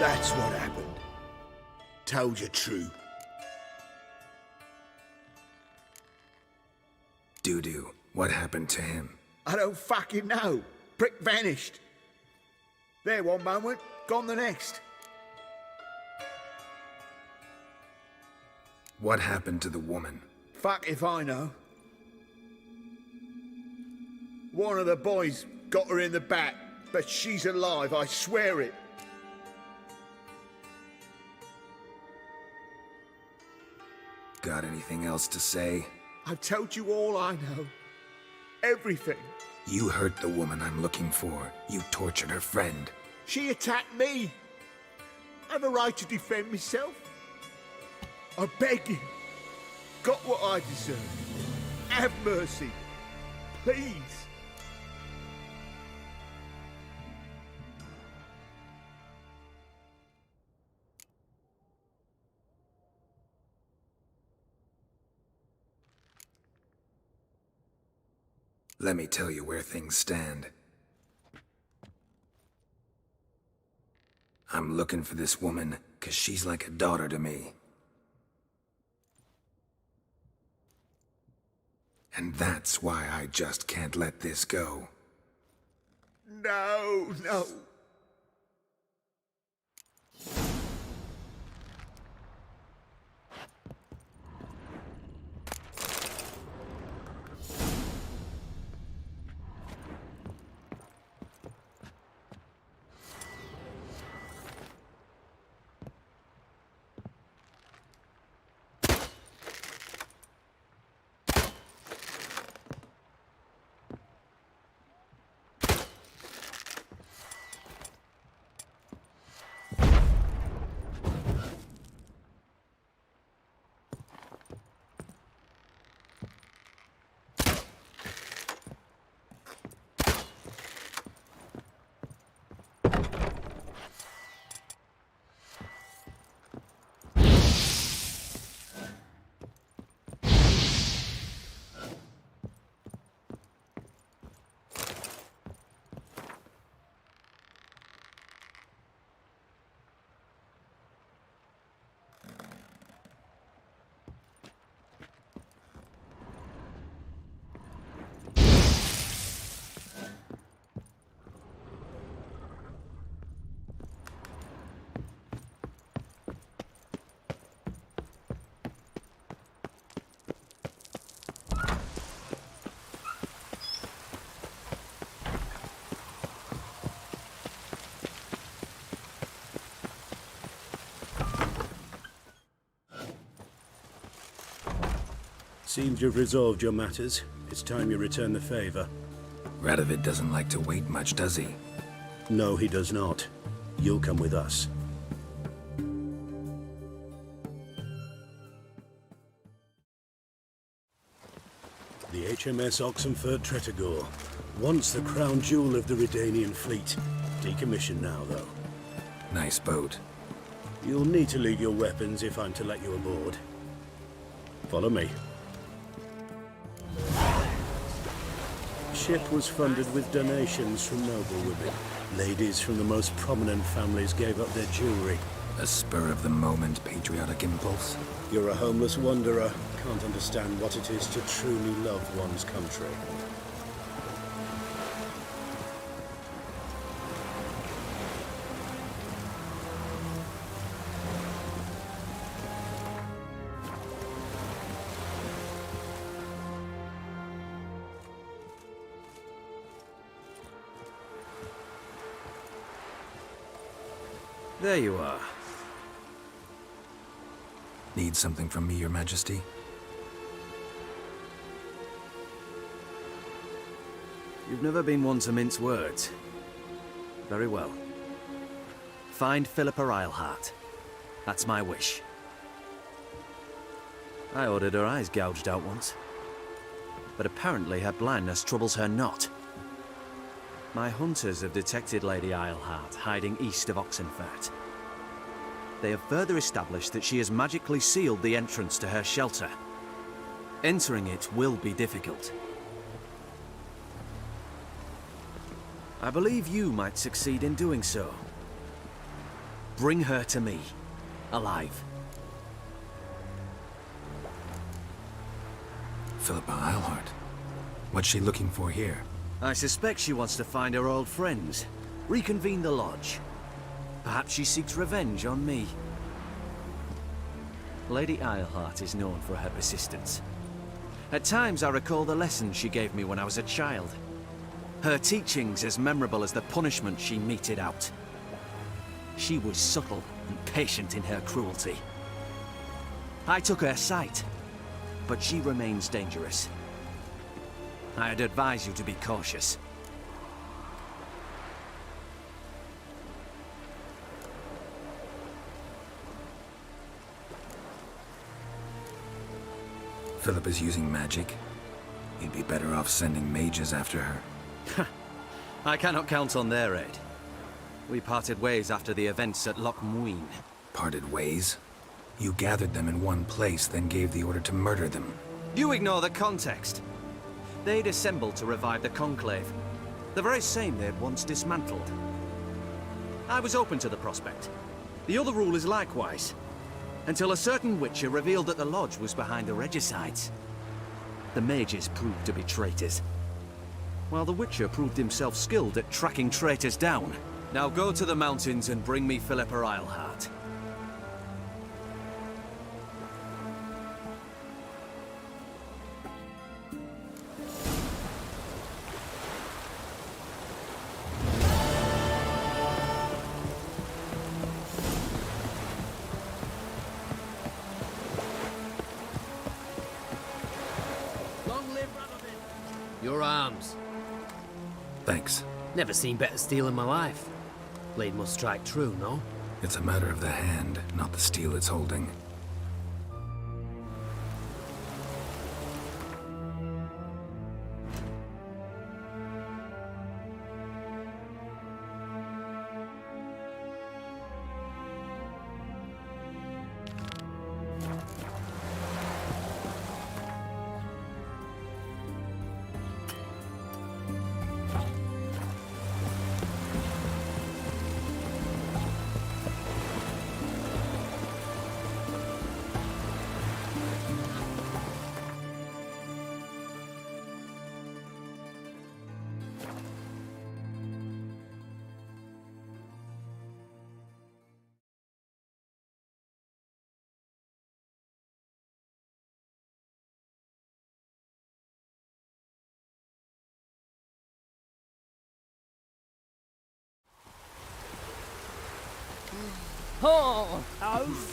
That's what happened. Told you true. Doo-doo, what happened to him? I don't fucking know. Prick vanished. There one moment, gone the next. What happened to the woman? Fuck if I know. One of the boys got her in the back, but she's alive, I swear it. Got anything else to say? I've told you all I know. Everything. You hurt the woman I'm looking for. You tortured her friend. She attacked me. I have a right to defend myself. I beg you. Got what I deserve. Have mercy. Please. Let me tell you where things stand. I'm looking for this woman, 'cause she's like a daughter to me. And that's why I just can't let this go. No, no. Seems you've resolved your matters. It's time you return the favor. Radovid doesn't like to wait much, does he? No, he does not. You'll come with us. The HMS Oxenford Tretogor. Once the crown jewel of the Redanian fleet. Decommissioned now, though. Nice boat. You'll need to leave your weapons if I'm to let you aboard. Follow me. Ship was funded with donations from noble women. Ladies from the most prominent families gave up their jewelry. A spur-of-the-moment patriotic impulse? You're a homeless wanderer. Can't understand what it is to truly love one's country. There you are. Need something from me, Your Majesty? You've never been one to mince words. Very well. Find Philippa Eilhart. That's my wish. I ordered her eyes gouged out once. But apparently her blindness troubles her not. My hunters have detected Lady Eilhart hiding east of Oxenfurt. They have further established that she has magically sealed the entrance to her shelter. Entering it will be difficult. I believe you might succeed in doing so. Bring her to me, alive. Philippa Eilhart. What's she looking for here? I suspect she wants to find her old friends, reconvene the lodge. Perhaps she seeks revenge on me. Lady Eilhart is known for her persistence. At times I recall the lessons she gave me when I was a child. Her teachings as memorable as the punishment she meted out. She was subtle and patient in her cruelty. I took her sight, but she remains dangerous. I'd advise you to be cautious. Philippa's using magic. You'd be better off sending mages after her. I cannot count on their aid. We parted ways after the events at Loch Muin. Parted ways? You gathered them in one place, then gave the order to murder them. You ignore the context. They'd assembled to revive the Conclave, the very same they had once dismantled. I was open to the prospect. The other rulers likewise, until a certain Witcher revealed that the Lodge was behind the regicides. The mages proved to be traitors, while the Witcher proved himself skilled at tracking traitors down. Now go to the mountains and bring me Philippa Eilhart. Your arms. Thanks. Never seen better steel in my life. Blade must strike true, no? It's a matter of the hand, not the steel it's holding. Oh! Oh!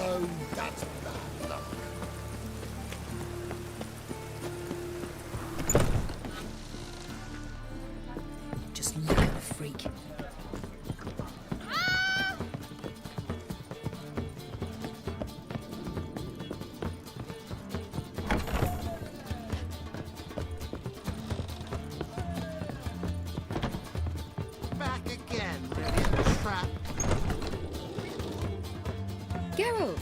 Oh, that's bad luck. Just look at the freak. Back again, ready in the trap. Geralt!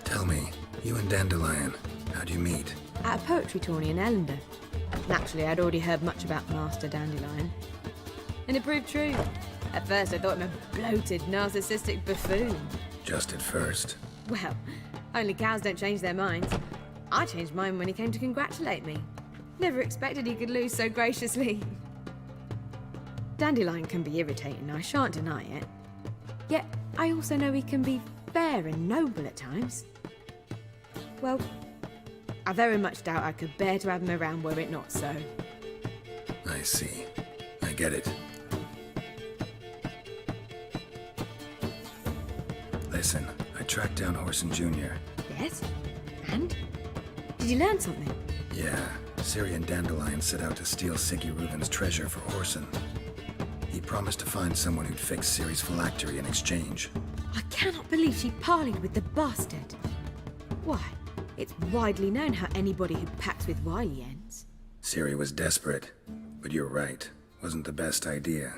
Tell me, you and Dandelion, how'd you meet? At a poetry tourney in Ellender. Naturally, I'd already heard much about Master Dandelion. And it proved true. At first, I thought him a bloated, narcissistic buffoon. Just at first. Well, only cows don't change their minds. I changed mine when he came to congratulate me. Never expected he could lose so graciously. Dandelion can be irritating, I shan't deny it. Yet, I also know he can be fair and noble at times. Well, I very much doubt I could bear to have him around were it not so. I see. I get it. Listen, I tracked down Horson Jr. Yes? And? Did you learn something? Yeah, Ciri and Dandelion set out to steal Siggy Reuven's treasure for Horson. He promised to find someone who'd fix Ciri's phylactery in exchange. I cannot believe she parleyed with the bastard. Why, it's widely known how anybody who packs with Wily ends. Ciri was desperate, but you're right. Wasn't the best idea.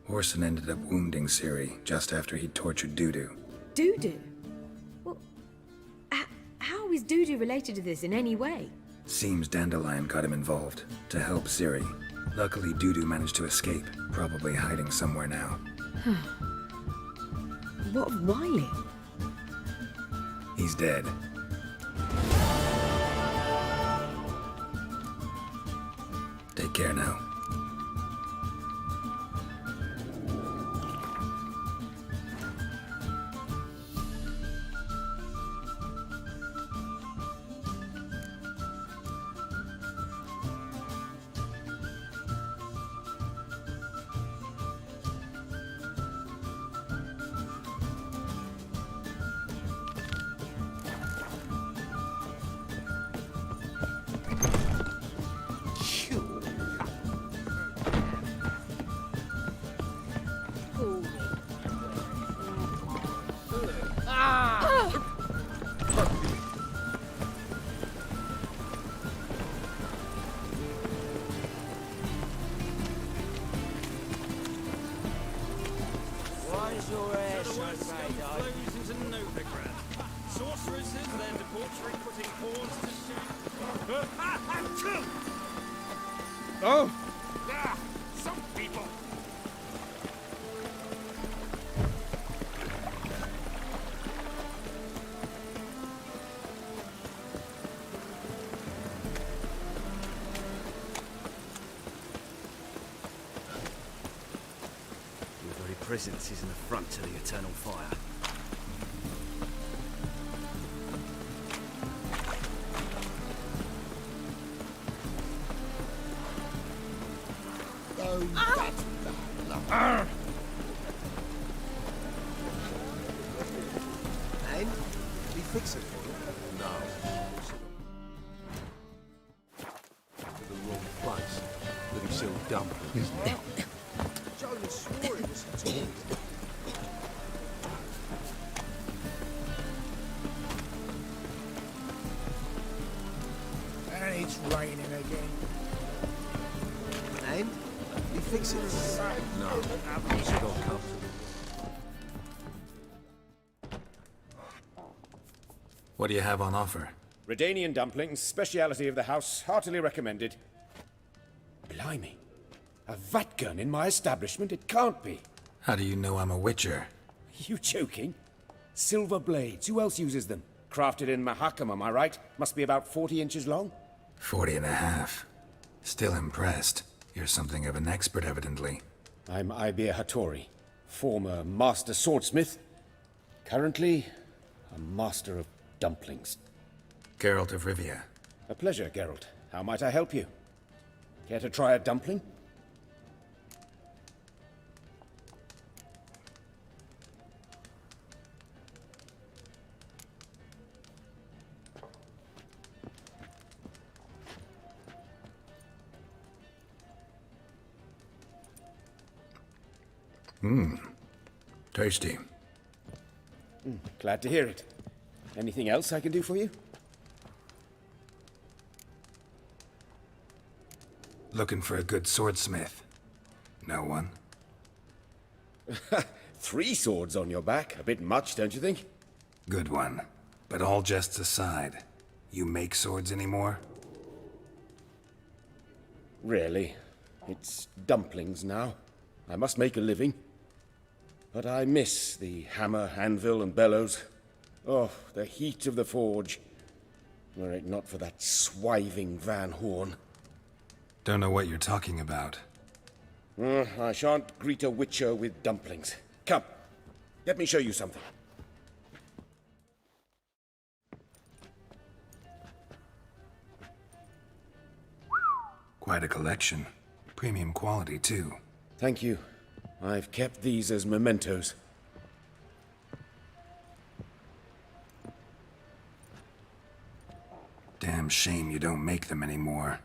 Horson ended up wounding Ciri just after he'd tortured Dudu. Dudu? Well, how is Dudu related to this in any way? Seems Dandelion got him involved, to help Ciri. Luckily, Dudu managed to escape, probably hiding somewhere now. What of Wily? He's dead. Take care now. Oh! Ah, some people. Your very presence is an affront to the eternal fire. Oh, that's bad luck. And? Did he fix it for you? No. The wrong place. Did he sell dumplings? Jonas swore he was a toy. And it's raining again. And? Did he fix it? No. He's got comfortable. What do you have on offer? Redanian dumplings, speciality of the house, heartily recommended. Blimey. A vatgun in my establishment? It can't be. How do you know I'm a witcher? You joking? Silver blades. Who else uses them? Crafted in Mahakam, am I right? Must be about 40 inches long? 40 and a half. Still impressed. You're something of an expert, evidently. I'm Ibir Hattori, former master swordsmith. Currently, a master of dumplings. Geralt of Rivia. A pleasure, Geralt. How might I help you? Care to try a dumpling? Tasty. Glad to hear it. Anything else I can do for you? Looking for a good swordsmith. No one? 3 swords on your back. A bit much, don't you think? Good one. But all jests aside, you make swords anymore? Really. It's dumplings now. I must make a living. But I miss the hammer, anvil, and bellows. Oh, the heat of the forge. Were it not for that swiving Van Horn. Don't know what you're talking about. I shan't greet a witcher with dumplings. Come, let me show you something. Quite a collection. Premium quality, too. Thank you. I've kept these as mementos. Damn shame you don't make them anymore.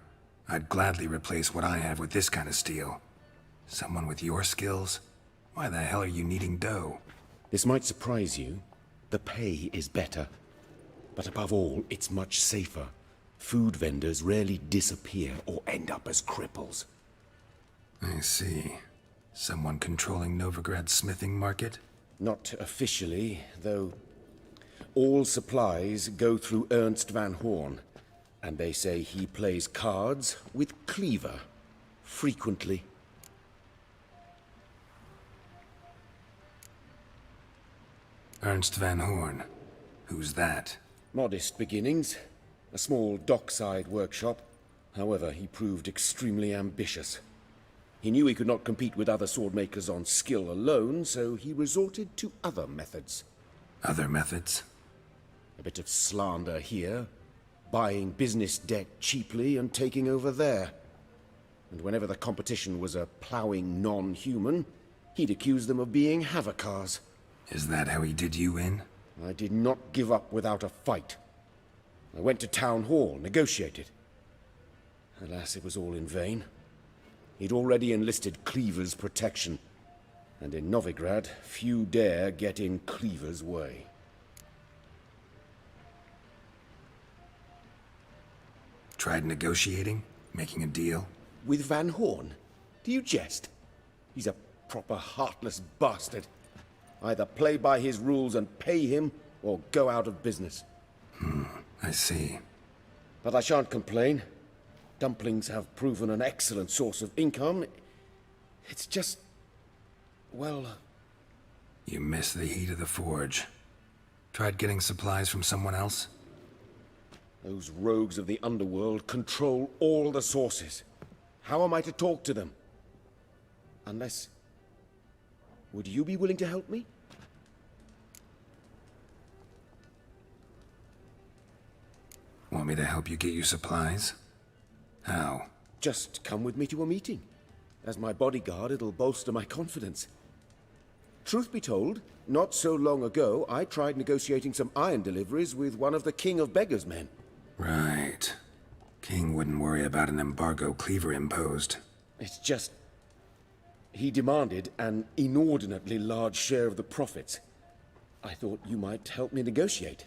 I'd gladly replace what I have with this kind of steel. Someone with your skills? Why the hell are you needing dough? This might surprise you. The pay is better. But above all, it's much safer. Food vendors rarely disappear or end up as cripples. I see. Someone controlling Novigrad's smithing market? Not officially, though all supplies go through Ernst Van Horn, and they say he plays cards with Cleaver, frequently. Ernst Van Horn. Who's that? Modest beginnings. A small dockside workshop. However, he proved extremely ambitious. He knew he could not compete with other swordmakers on skill alone, so he resorted to other methods. Other methods? A bit of slander here, buying business debt cheaply and taking over there. And whenever the competition was a ploughing non-human, he'd accuse them of being Havocars. Is that how he did you in? I did not give up without a fight. I went to Town Hall, negotiated. Alas, it was all in vain. He'd already enlisted Cleaver's protection, and in Novigrad, few dare get in Cleaver's way. Tried negotiating? Making a deal? With Van Horn? Do you jest? He's a proper heartless bastard. Either play by his rules and pay him, or go out of business. I see. But I shan't complain. Dumplings have proven an excellent source of income. It's just... well... You miss the heat of the forge. Tried getting supplies from someone else? Those rogues of the underworld control all the sources. How am I to talk to them? Unless... would you be willing to help me? Want me to help you get you supplies? How? Just come with me to a meeting. As my bodyguard, it'll bolster my confidence. Truth be told, not so long ago, I tried negotiating some iron deliveries with one of the King of Beggars' men. Right. King wouldn't worry about an embargo Cleaver imposed. It's just... he demanded an inordinately large share of the profits. I thought you might help me negotiate.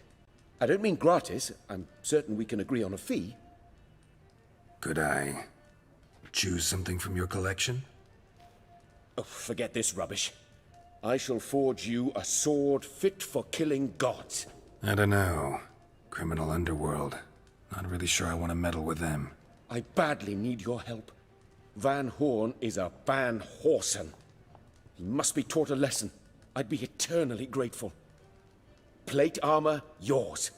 I don't mean gratis. I'm certain we can agree on a fee. Could I choose something from your collection? Oh, forget this rubbish. I shall forge you a sword fit for killing gods. I don't know. Criminal underworld. Not really sure I want to meddle with them. I badly need your help. Van Horn is a Van Horsen. He must be taught a lesson. I'd be eternally grateful. Plate armor, yours.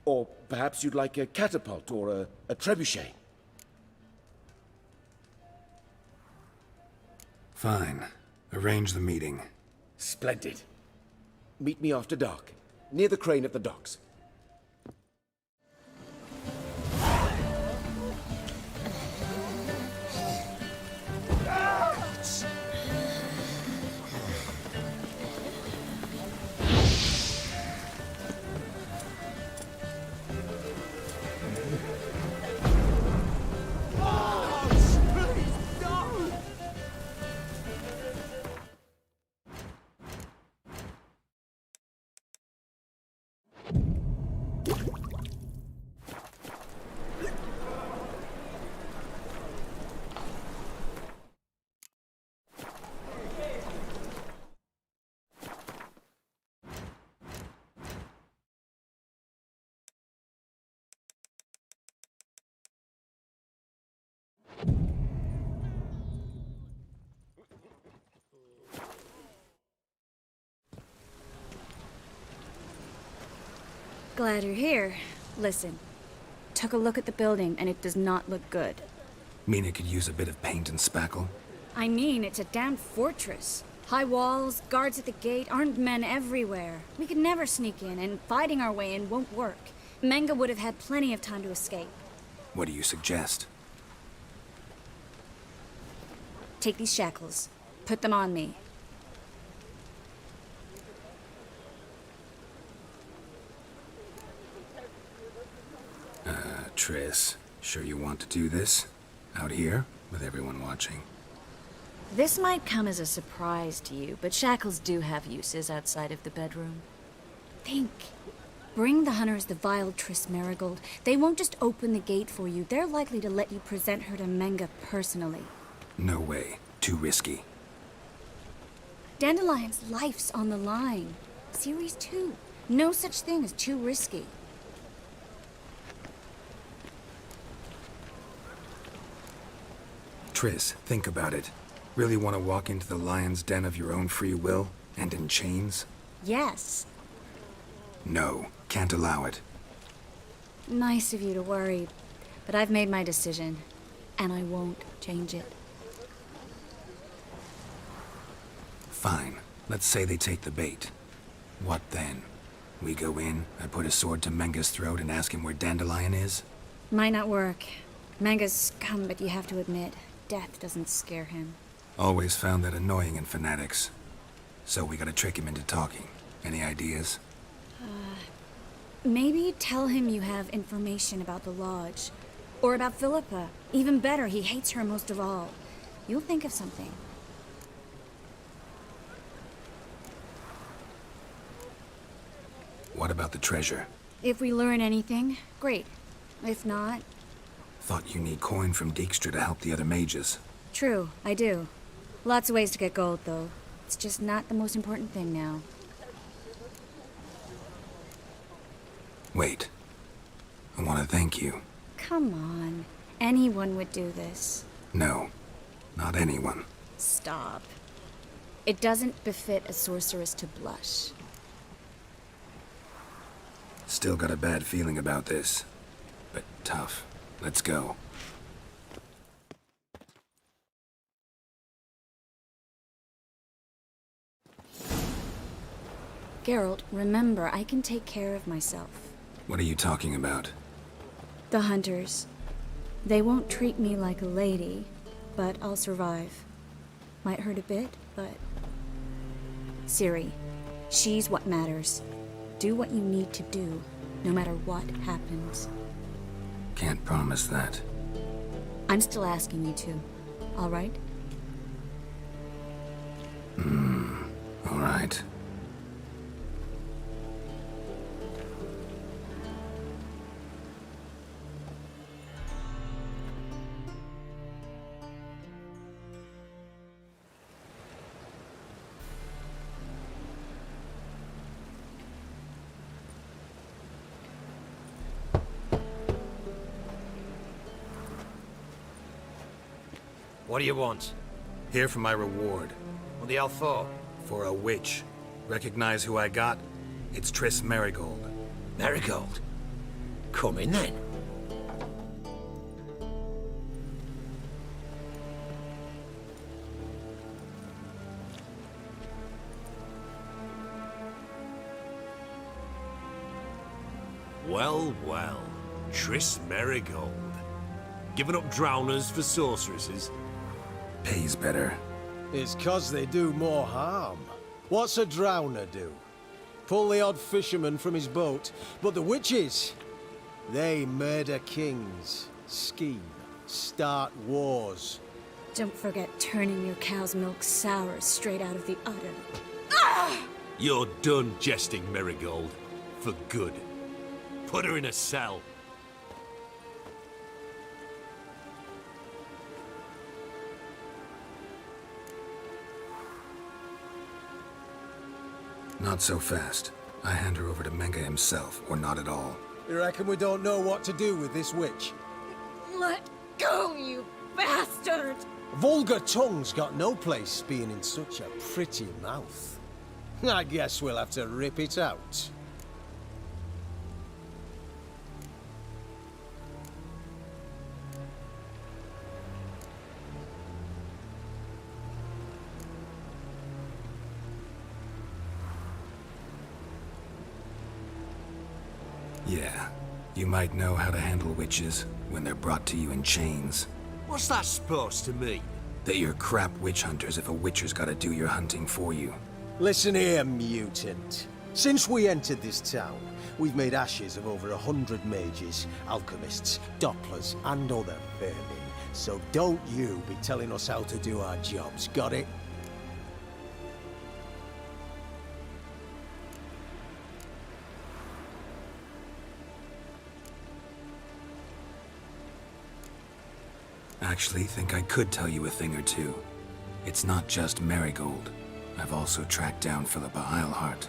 Or perhaps you'd like a catapult or a trebuchet. Fine. Arrange the meeting. Splendid. Meet me after dark, near the crane at the docks. Glad you're here. Listen, took a look at the building and it does not look good. Mean it could use a bit of paint and spackle? I mean, it's a damn fortress. High walls, guards at the gate, armed men everywhere. We could never sneak in, and fighting our way in won't work. Menga would have had plenty of time to escape. What do you suggest? Take these shackles. Put them on me. Triss, sure you want to do this? Out here, with everyone watching? This might come as a surprise to you, but shackles do have uses outside of the bedroom. Think. Bring the hunters the vile Triss Marigold. They won't just open the gate for you. They're likely to let you present her to Menga personally. No way. Too risky. Dandelion's life's on the line. Series 2. No such thing as too risky. Triss, think about it. Really want to walk into the lion's den of your own free will, and in chains? Yes. No, can't allow it. Nice of you to worry, but I've made my decision, and I won't change it. Fine. Let's say they take the bait. What then? We go in, I put a sword to Menga's throat and ask him where Dandelion is? Might not work. Menga's scum, but you have to admit, death doesn't scare him. Always found that annoying in fanatics. So we gotta trick him into talking. Any ideas? Maybe tell him you have information about the Lodge. Or about Philippa. Even better, he hates her most of all. You'll think of something. What about the treasure? If we learn anything, great. If not... Thought you need coin from Dijkstra to help the other mages. True, I do. Lots of ways to get gold, though. It's just not the most important thing now. Wait. I want to thank you. Come on. Anyone would do this. No. Not anyone. Stop. It doesn't befit a sorceress to blush. Still got a bad feeling about this. But tough. Let's go. Geralt, remember, I can take care of myself. What are you talking about? The hunters. They won't treat me like a lady, but I'll survive. Might hurt a bit, but... Ciri, she's what matters. Do what you need to do, no matter what happens. Can't promise that. I'm still asking you to, all right? All right. What do you want? Here for my reward. What the hell for? For a witch. Recognize who I got? It's Triss Marigold. Marigold? Come in then. Well, well. Triss Marigold. Giving up drowners for sorceresses? Pays better. It's 'cause they do more harm. What's a drowner do? Pull the odd fisherman from his boat. But the witches, they murder kings, scheme, start wars. Don't forget turning your cow's milk sour straight out of the udder. You're done jesting, Marigold. For good. Put her in a cell. Not so fast. I hand her over to Menga himself, or not at all. You reckon we don't know what to do with this witch? Let go, you bastard! Vulgar tongue's got no place being in such a pretty mouth. I guess we'll have to rip it out. Yeah. You might know how to handle witches when they're brought to you in chains. What's that supposed to mean? That you're crap witch hunters if a witcher's gotta do your hunting for you. Listen here, mutant. Since we entered this town, we've made ashes of over 100 mages, alchemists, dopplers, and other vermin. So don't you be telling us how to do our jobs, got it? Actually, think I could tell you a thing or two. It's not just Marigold. I've also tracked down Philippa Eilhart.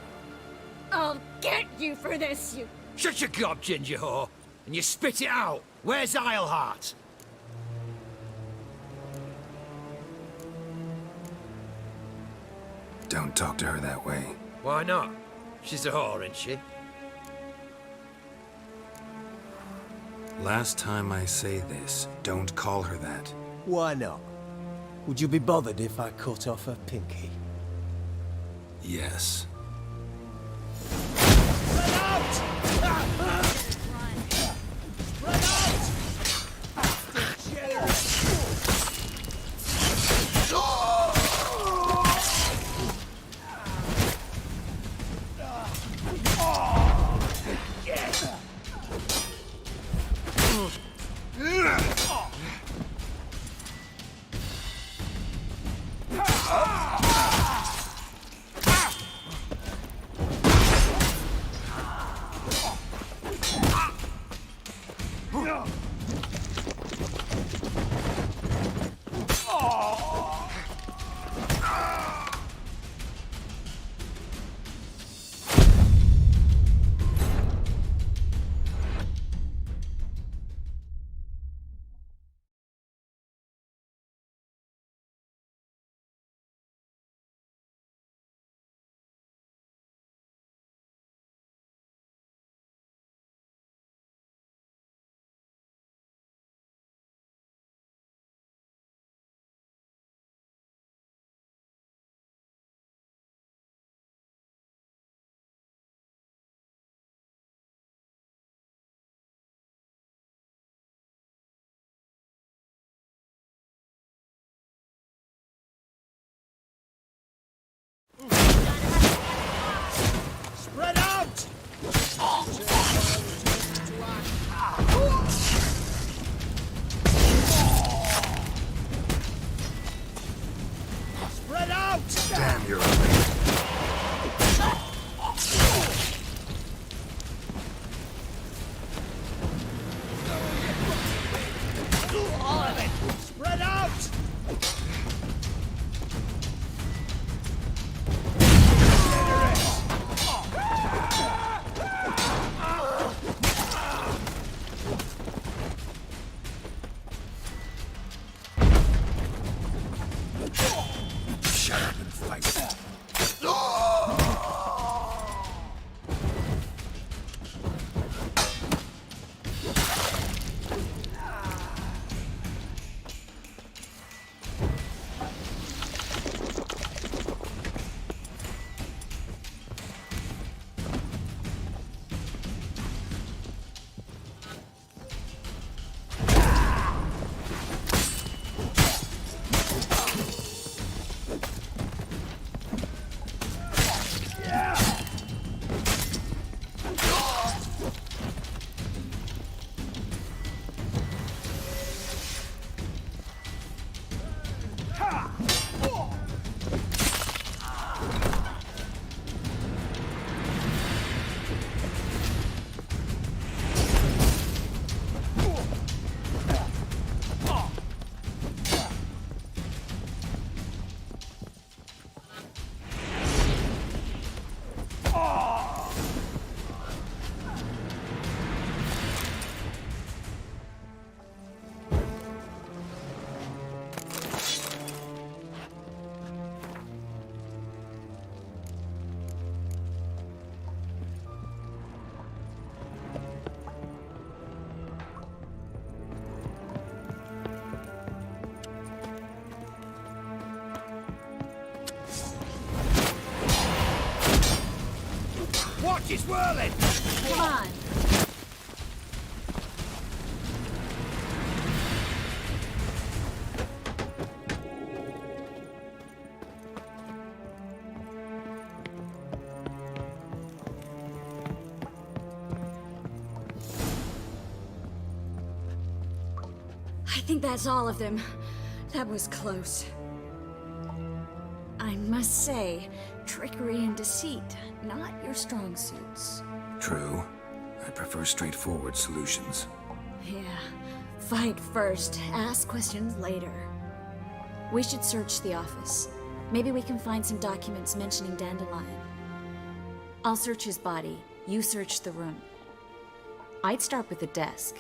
I'll get you for this, you... Shut your gob, ginger whore, and you spit it out. Where's Eilhart? Don't talk to her that way. Why not? She's a whore, isn't she? Last time I say this, don't call her that. Why not? Would you be bothered if I cut off her pinky? Yes. Spread out! Spread out! Spread out! Spread out! Damn, you're amazing. All of it! Spread out! Shut up and fight. Watch it whirling! Come on. I think that's all of them. That was close. I must say, trickery and deceit, not your strong suits. True. I prefer straightforward solutions. Yeah. Fight first, ask questions later. We should search the office. Maybe we can find some documents mentioning Dandelion. I'll search his body. You search the room. I'd start with the desk.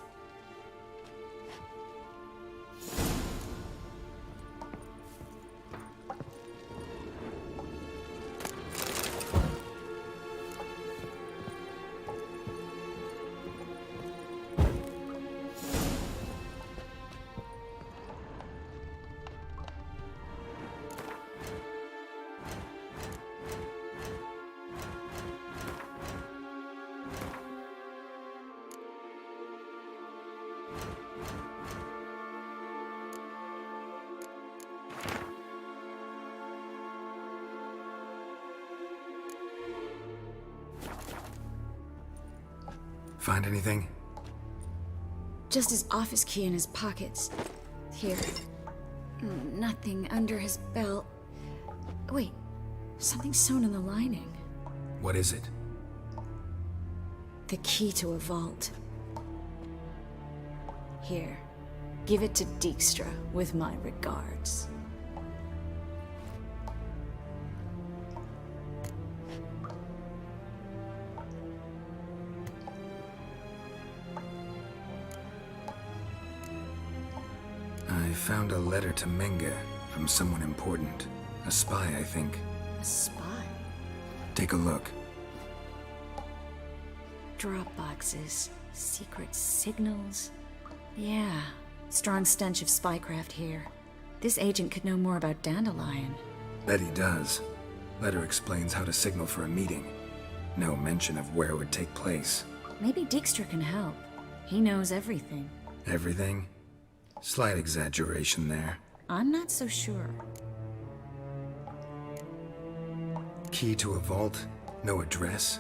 Find anything? Just his office key in his pockets. Here. Nothing under his belt. Wait, something sewn in the lining. What is it? The key to a vault. Here, give it to Dijkstra with my regards. I found a letter to Menge from someone important. A spy, I think. A spy? Take a look. Drop boxes, secret signals. Yeah, strong stench of spycraft here. This agent could know more about Dandelion. Bet he does. Letter explains how to signal for a meeting. No mention of where it would take place. Maybe Dijkstra can help. He knows everything. Everything? Slight exaggeration there. I'm not so sure. Key to a vault? No address?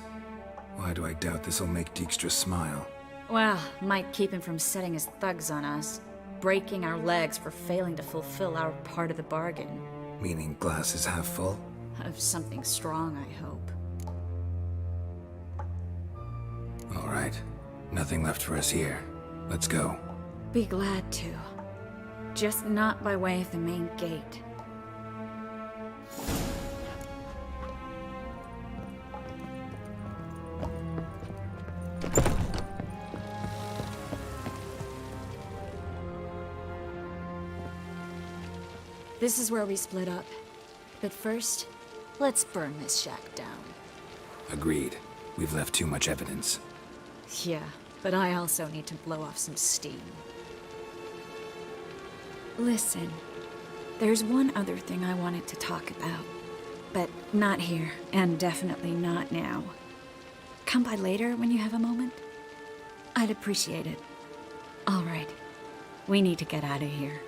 Why do I doubt this'll make Dijkstra smile? Well, might keep him from setting his thugs on us. Breaking our legs for failing to fulfill our part of the bargain. Meaning glass is half full? Of something strong, I hope. All right. Nothing left for us here. Let's go. Be glad to. Just not by way of the main gate. This is where we split up. But first, let's burn this shack down. Agreed. We've left too much evidence. Yeah, but I also need to blow off some steam. Listen, there's one other thing I wanted to talk about. But not here, and definitely not now. Come by later when you have a moment? I'd appreciate it. All right, we need to get out of here.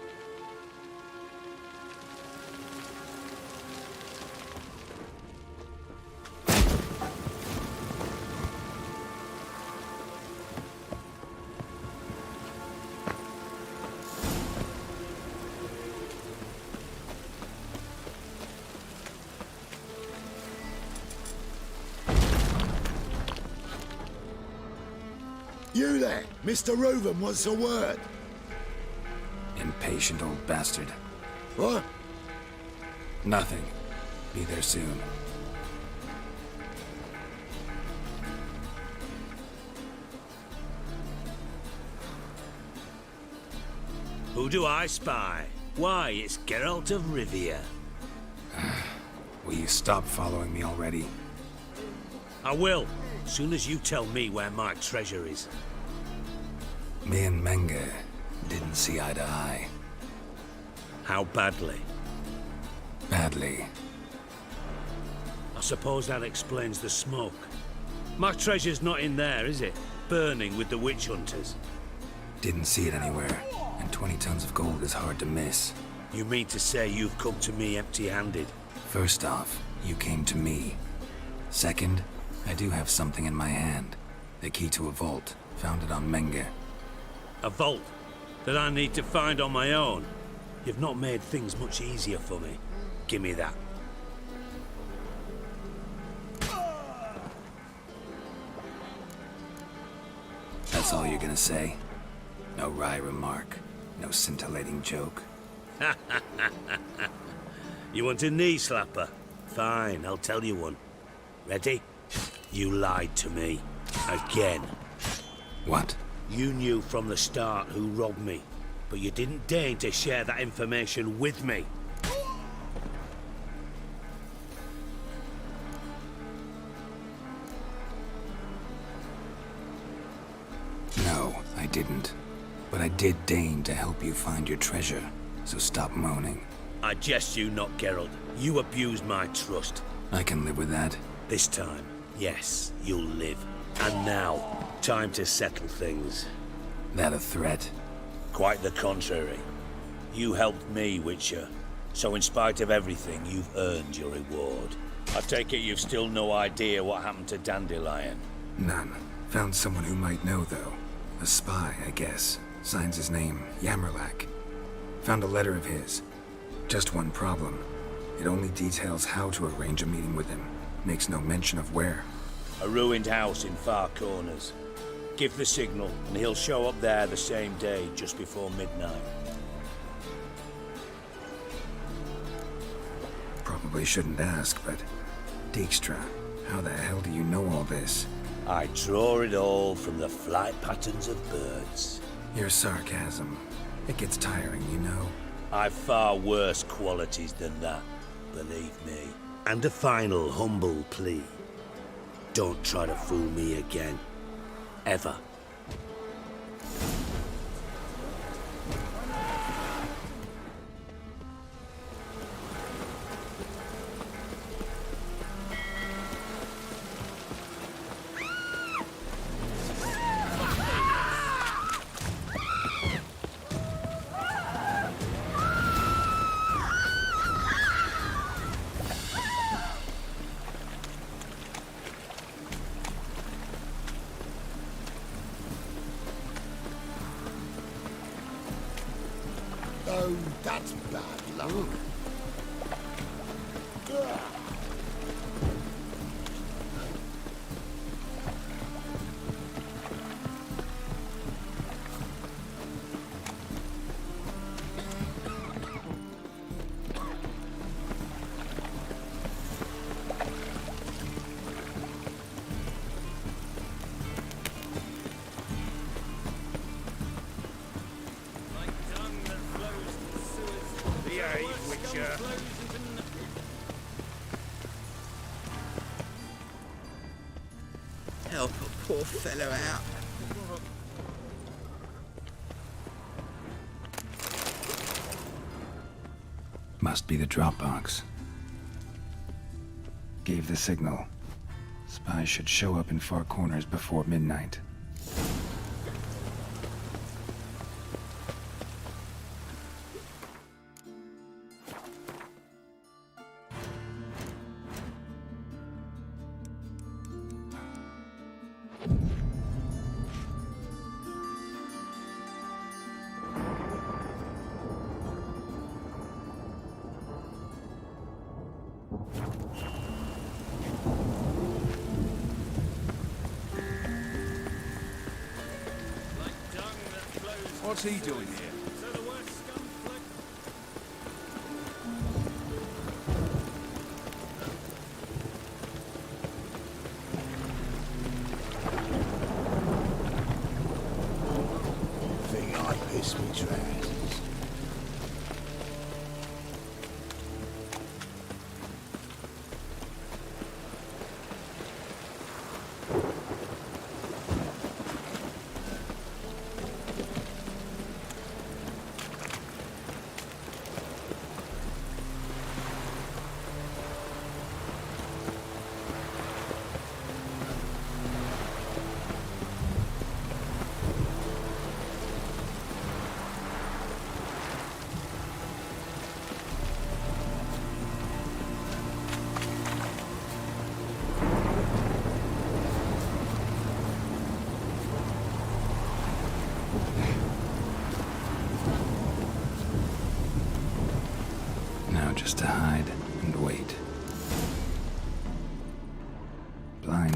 You there, Mr. Reuven wants a word. Impatient old bastard. What? Nothing. Be there soon. Who do I spy? Why, it's Geralt of Rivia. Will you stop following me already? I will, soon as you tell me where my treasure is. Me and Menge didn't see eye to eye. How badly? Badly. I suppose that explains the smoke. My treasure's not in there, is it? Burning with the witch hunters. Didn't see it anywhere, and 20 tons of gold is hard to miss. You mean to say you've come to me empty-handed? First off, you came to me. Second, I do have something in my hand. The key to a vault, found it on Menge. A vault? that I need to find on my own. You've not made things much easier for me. Give me that. That's all you're gonna say? No wry remark? No scintillating joke? You want a knee slapper? Fine, I'll tell you one. Ready? You lied to me. Again. What? You knew from the start who robbed me, but you didn't deign to share that information with me. No, I didn't. But I did deign to help you find your treasure, so stop moaning. I jest you not, Geralt. You abused my trust. I can live with that. This time, yes, you'll live. And now, time to settle things. That a threat? Quite the contrary. You helped me, Witcher. So in spite of everything, you've earned your reward. I take it you've still no idea what happened to Dandelion? None. Found someone who might know, though. A spy, I guess. Signs his name, Yammerlack. Found a letter of his. Just one problem. It only details how to arrange a meeting with him. Makes no mention of where. A ruined house in Far Corners. Give the signal, and he'll show up there the same day, just before midnight. Probably shouldn't ask, but... Dijkstra, how the hell do you know all this? I draw it all from the flight patterns of birds. Your sarcasm. It gets tiring, you know. I've far worse qualities than that, believe me. And a final humble plea. Don't try to fool me again. Ever. Oh, that's bad luck. Help a poor fellow out. Must be the drop box. Gave the signal. Spies should show up in Far Corners before midnight. What's he doing here? Think I piss me trousers.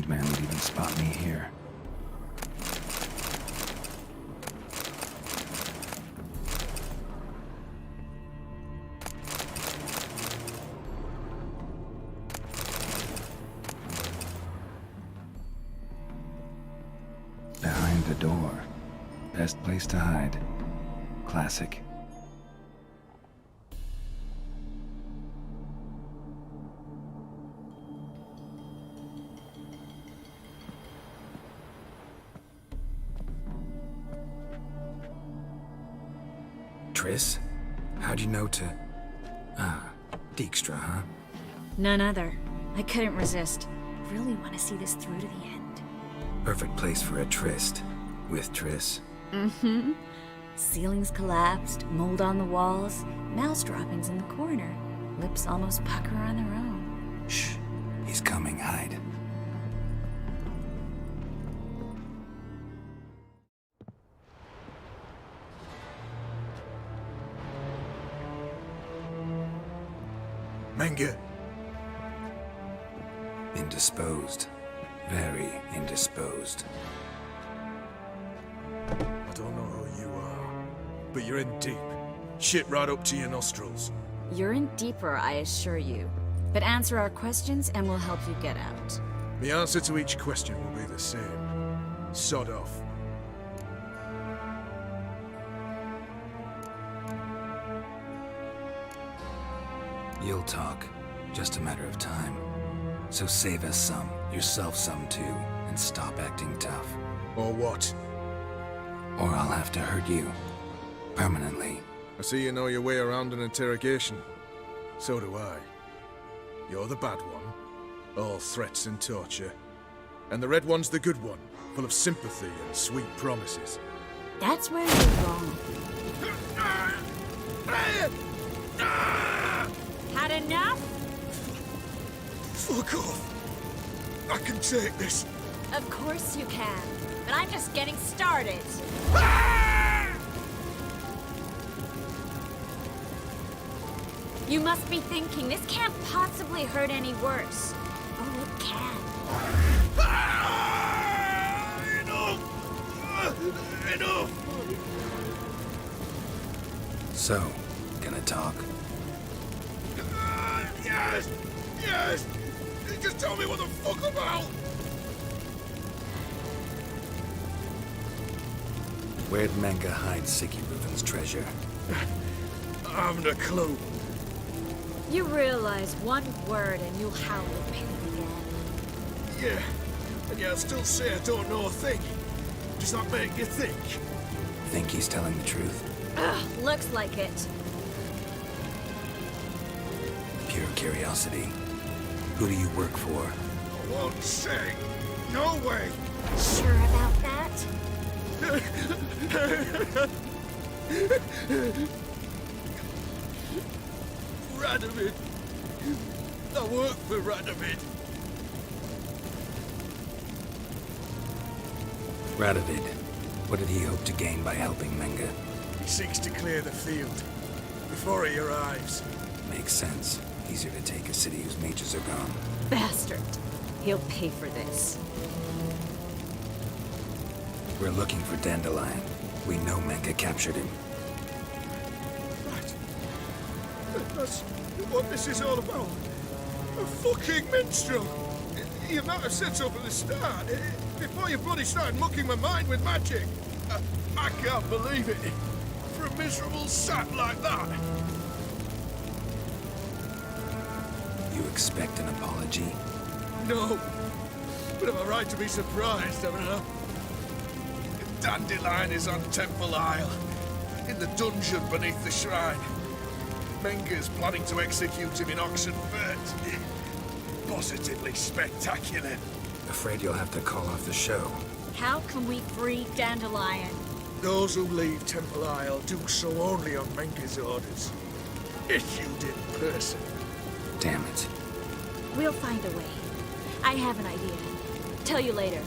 man would even spot me here. Behind the door. Best place to hide. Classic. Triss? How'd you know to... Dijkstra, huh? None other. I couldn't resist. Really want to see this through to the end. Perfect place for a tryst. With Triss. Mm-hmm. Ceilings collapsed, mold on the walls, mouse droppings in the corner. Lips almost pucker on their own. Shh. He's coming, hide. Menge. Indisposed. Very indisposed. I don't know who you are, but you're in deep. Shit right up to your nostrils. You're in deeper, I assure you. But answer our questions and we'll help you get out. The answer to each question will be the same. Sod off. You'll talk. Just a matter of time. So save us some, yourself some too, and stop acting tough. Or what? Or I'll have to hurt you. Permanently. I see you know your way around an interrogation. So do I. You're the bad one. All threats and torture. And the red one's the good one, full of sympathy and sweet promises. That's where you're wrong. Had enough? Fuck off. I can take this. Of course you can. But I'm just getting started. You must be thinking, this can't possibly hurt any worse. Oh, it can. Enough! So, gonna talk? Yes! Yes! Just tell me what the fuck about! Where'd Menge hide Siggy Reuven's treasure? I haven't a clue. You realize one word and you'll howl with pain again. Yeah, and yet I'd still say I don't know a thing. Does that make you think? Think he's telling the truth? Ugh, looks like it. Pure curiosity. Who do you work for? I won't say. No way! Sure about that? Radovid. I work for Radovid. Radovid. What did he hope to gain by helping Menge? He seeks to clear the field before he arrives. Makes sense. Easier to take a city whose mages are gone. Bastard. He'll pay for this. We're looking for Dandelion. We know Menge captured him. Right. That's what this is all about. A fucking minstrel. You might have said so from the start. Before you bloody started mucking my mind with magic. I can't believe it. For a miserable sap like that. You expect an apology? No. But am I right to be surprised, haven't I? Dandelion is on Temple Isle, in the dungeon beneath the shrine. Menge's planning to execute him in Oxenfurt. Positively spectacular. Afraid you'll have to call off the show. How can we free Dandelion? Those who leave Temple Isle do so only on Menge's orders. Issued in person. Damn it. We'll find a way. I have an idea. Tell you later.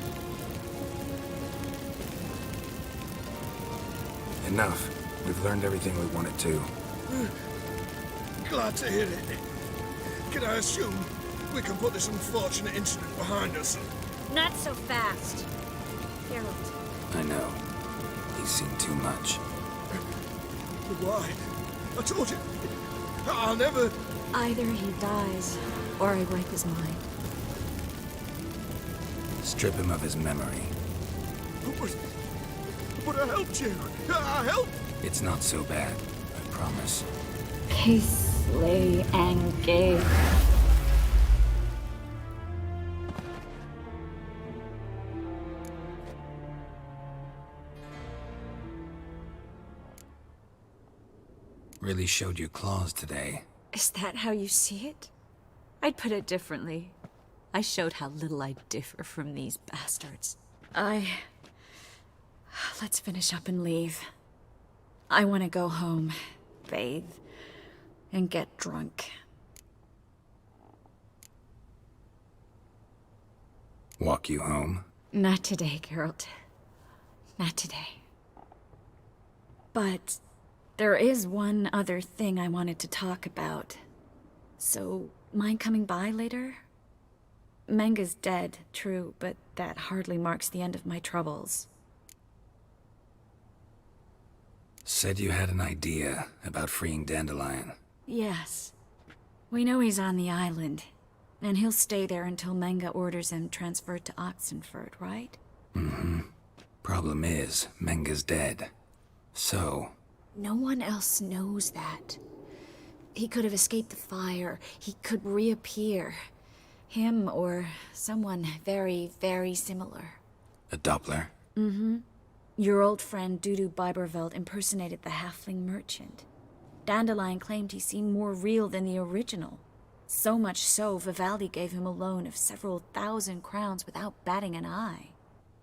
Enough. We've learned everything we wanted to. Glad to hear it. Can I assume we can put this unfortunate incident behind us? Not so fast. Geralt. I know. He's seen too much. Why? I told you. I'll never... Either he dies, or I wipe his mind. Strip him of his memory. But I helped you. I helped. It's not so bad, I promise. Casely and gay. Really showed your claws today. Is that how you see it? I'd put it differently. I showed how little I differ from these bastards. Let's finish up and leave. I want to go home, bathe, and get drunk. Walk you home? Not today, Geralt. Not today. But there is one other thing I wanted to talk about. So, mind coming by later? Menga's dead, true, but that hardly marks the end of my troubles. Said you had an idea about freeing Dandelion. Yes. We know he's on the island, and he'll stay there until Menga orders him transferred to Oxenford, right? Mm-hmm. Problem is, Menga's dead. So... No one else knows that. He could have escaped the fire. He could reappear. Him or someone very, very similar. A Doppler? Mm-hmm. Your old friend Dudu Biberveld impersonated the halfling merchant. Dandelion claimed he seemed more real than the original. So much so, Vivaldi gave him a loan of several thousand crowns without batting an eye.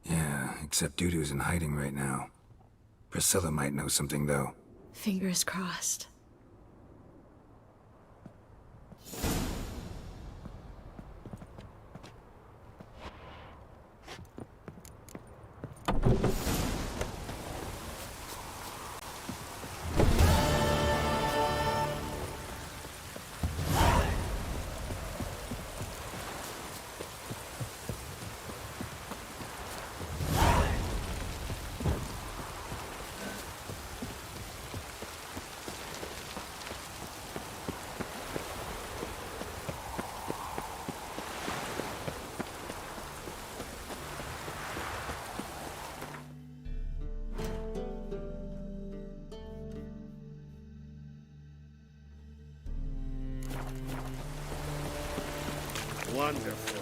Yeah, except Dudu's in hiding right now. Priscilla might know something, though. Fingers crossed. Wonderful.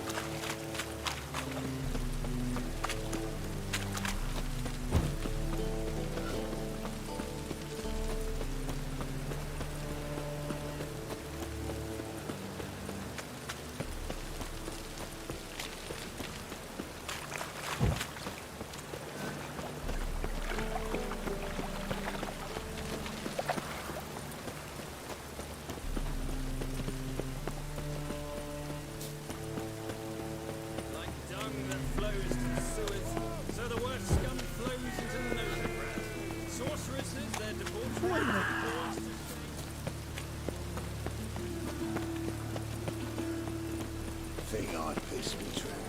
Think I'd piss me trap.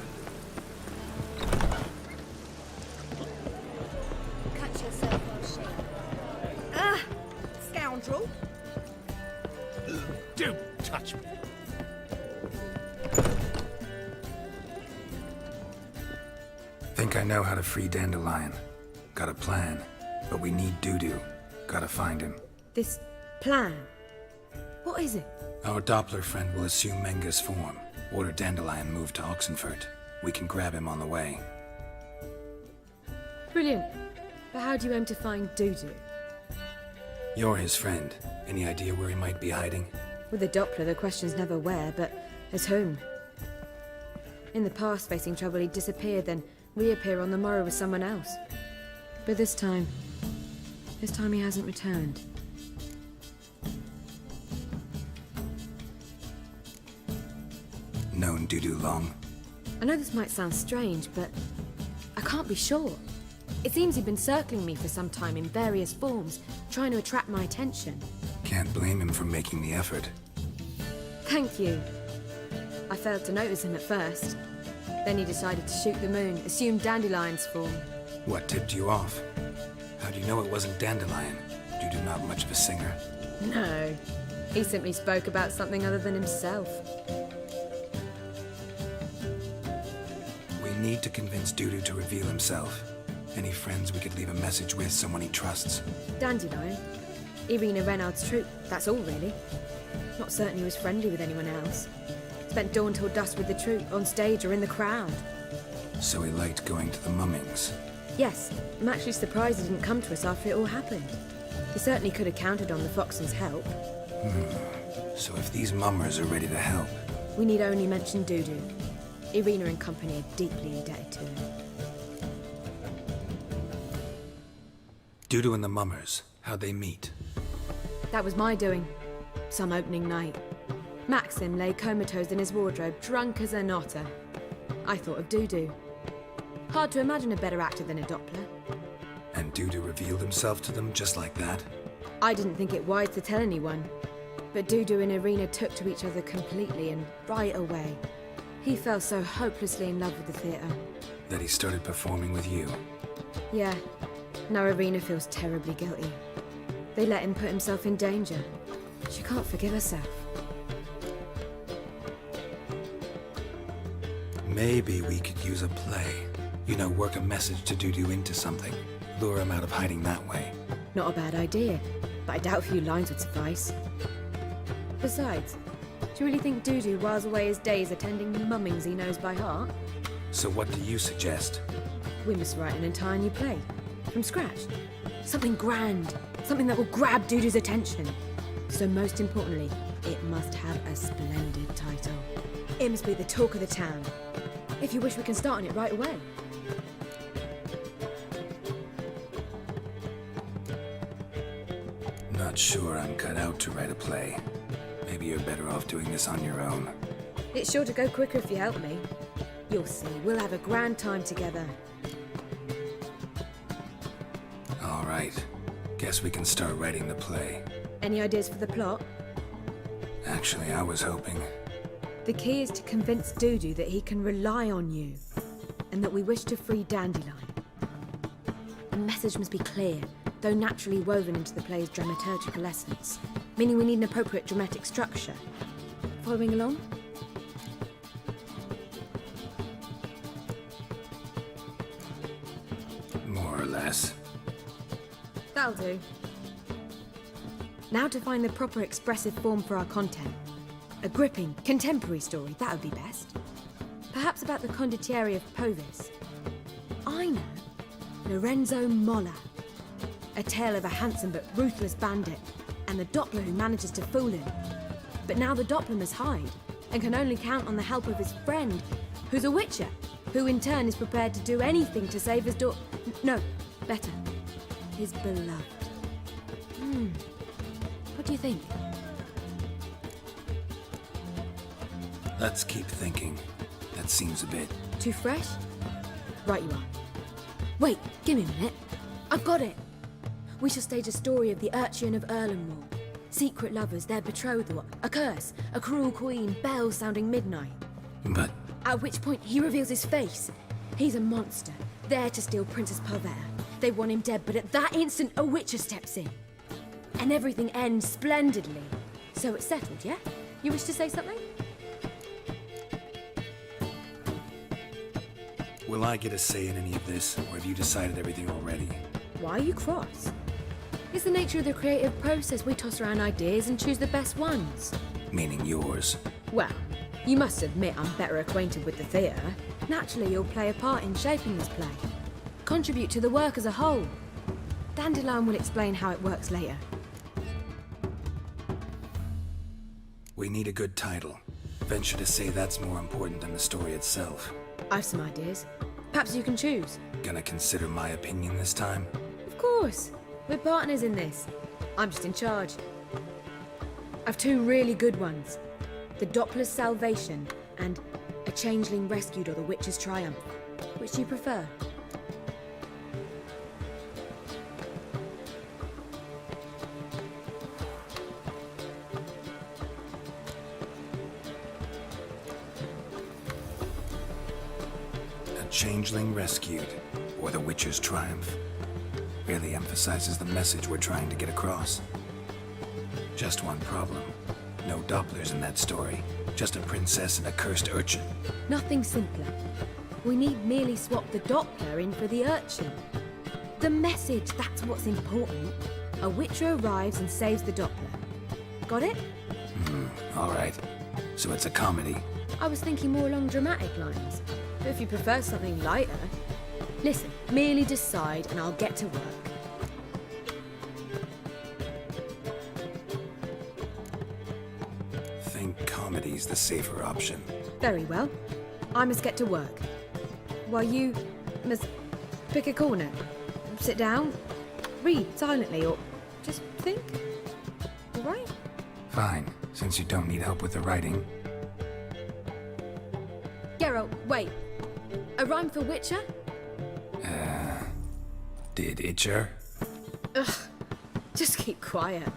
Cut yourself, O'Shea. Ah, scoundrel. Don't touch me. Think I know how to free Dandelion. Got a plan, but we need Dudu. Gotta find him. This plan? What is it? Our Doppler friend will assume Menga's form. Order Dandelion moved to Oxenford. We can grab him on the way. Brilliant. But how do you aim to find Dudu? You're his friend. Any idea where he might be hiding? With the Doppler, the question's never where, but as whom? In the past, facing trouble, he'd disappear, then reappear on the morrow with someone else. But this time he hasn't returned. Known Dudu long? I know this might sound strange, but I can't be sure. It seems he'd been circling me for some time in various forms, trying to attract my attention. Can't blame him for making the effort. Thank you. I failed to notice him at first. Then he decided to shoot the moon, assume Dandelion's form. What tipped you off? How do you know it wasn't Dandelion? Dudu not much of a singer. No, he simply spoke about something other than himself. We need to convince Dudu to reveal himself. Any friends we could leave a message with, someone he trusts? Dandelion? Irina Reynard's troupe, that's all really. Not certain he was friendly with anyone else. Spent dawn till dusk with the troupe, on stage or in the crowd. So he liked going to the mummings. Yes, I'm actually surprised he didn't come to us after it all happened. He certainly could have counted on the Foxen's help. So if these mummers are ready to help... We need only mention Dudu. Irina and company are deeply indebted to him. Dudu and the mummers, how'd they meet? That was my doing. Some opening night. Maxim lay comatose in his wardrobe, drunk as an otter. I thought of Dudu. Hard to imagine a better actor than a Doppler. And Dudu revealed himself to them just like that? I didn't think it wise to tell anyone. But Dudu and Irina took to each other completely and right away. He fell so hopelessly in love with the theatre. That he started performing with you? Yeah. Now Irina feels terribly guilty. They let him put himself in danger. She can't forgive herself. Maybe we could use a play. You know, work a message to Dudu into something. Lure him out of hiding that way. Not a bad idea, but I doubt a few lines would suffice. Besides, do you really think Dudu whiles away his days attending mummings he knows by heart? So what do you suggest? We must write an entire new play. From scratch. Something grand. Something that will grab Dudu's attention. So most importantly, it must have a splendid title. It must be the talk of the town. If you wish, we can start on it right away. Not sure I'm cut out to write a play. Maybe you're better off doing this on your own. It's sure to go quicker if you help me. You'll see, we'll have a grand time together. All right. Guess we can start writing the play. Any ideas for the plot? Actually, I was hoping... The key is to convince Dudu that he can rely on you, and that we wish to free Dandelion. The message must be clear, though naturally woven into the play's dramaturgical essence, meaning we need an appropriate dramatic structure. Following along? More or less. That'll do. Now to find the proper expressive form for our content. A gripping, contemporary story, that would be best. Perhaps about the condottieri of Povis. I know. Lorenzo Molla. A tale of a handsome but ruthless bandit, and the Doppler who manages to fool him. But now the Doppler must hide, and can only count on the help of his friend, who's a witcher, who in turn is prepared to do anything to save his no, better, his beloved. What do you think? Let's keep thinking. That seems a bit... Too fresh? Right you are. Wait, give me a minute. I've got it! We shall stage a story of the Urcheon of Erlenwall. Secret lovers, their betrothal, a curse, a cruel queen, bells sounding midnight. But... At which point he reveals his face. He's a monster, there to steal Princess Pavetta. They want him dead, but at that instant a witcher steps in. And everything ends splendidly. So it's settled, yeah? You wish to say something? Will I get a say in any of this, or have you decided everything already? Why are you cross? It's the nature of the creative process. We toss around ideas and choose the best ones. Meaning yours. Well, you must admit I'm better acquainted with the theatre. Naturally, you'll play a part in shaping this play. Contribute to the work as a whole. Dandelion will explain how it works later. We need a good title. Venture to say that's more important than the story itself. I've some ideas. Perhaps you can choose. Gonna consider my opinion this time? Of course. We're partners in this. I'm just in charge. I've two really good ones. The Doppler's Salvation and A Changeling Rescued or the Witch's Triumph. Which do you prefer? changeling rescued, or the Witcher's triumph. Really emphasizes the message we're trying to get across. Just one problem. No Dopplers in that story. Just a princess and a cursed urchin. Nothing simpler. We need merely swap the Doppler in for the urchin. The message, that's what's important. A Witcher arrives and saves the Doppler. Got it? Alright. So it's a comedy. I was thinking more along dramatic lines. But if you prefer something lighter... Listen, merely decide and I'll get to work. Think comedy's the safer option. Very well. I must get to work. While you must pick a corner. Sit down, read silently, or just think. All right? Fine, since you don't need help with the writing. Geralt, wait. A rhyme for Witcher? Did Itcher? Ugh. Just keep quiet.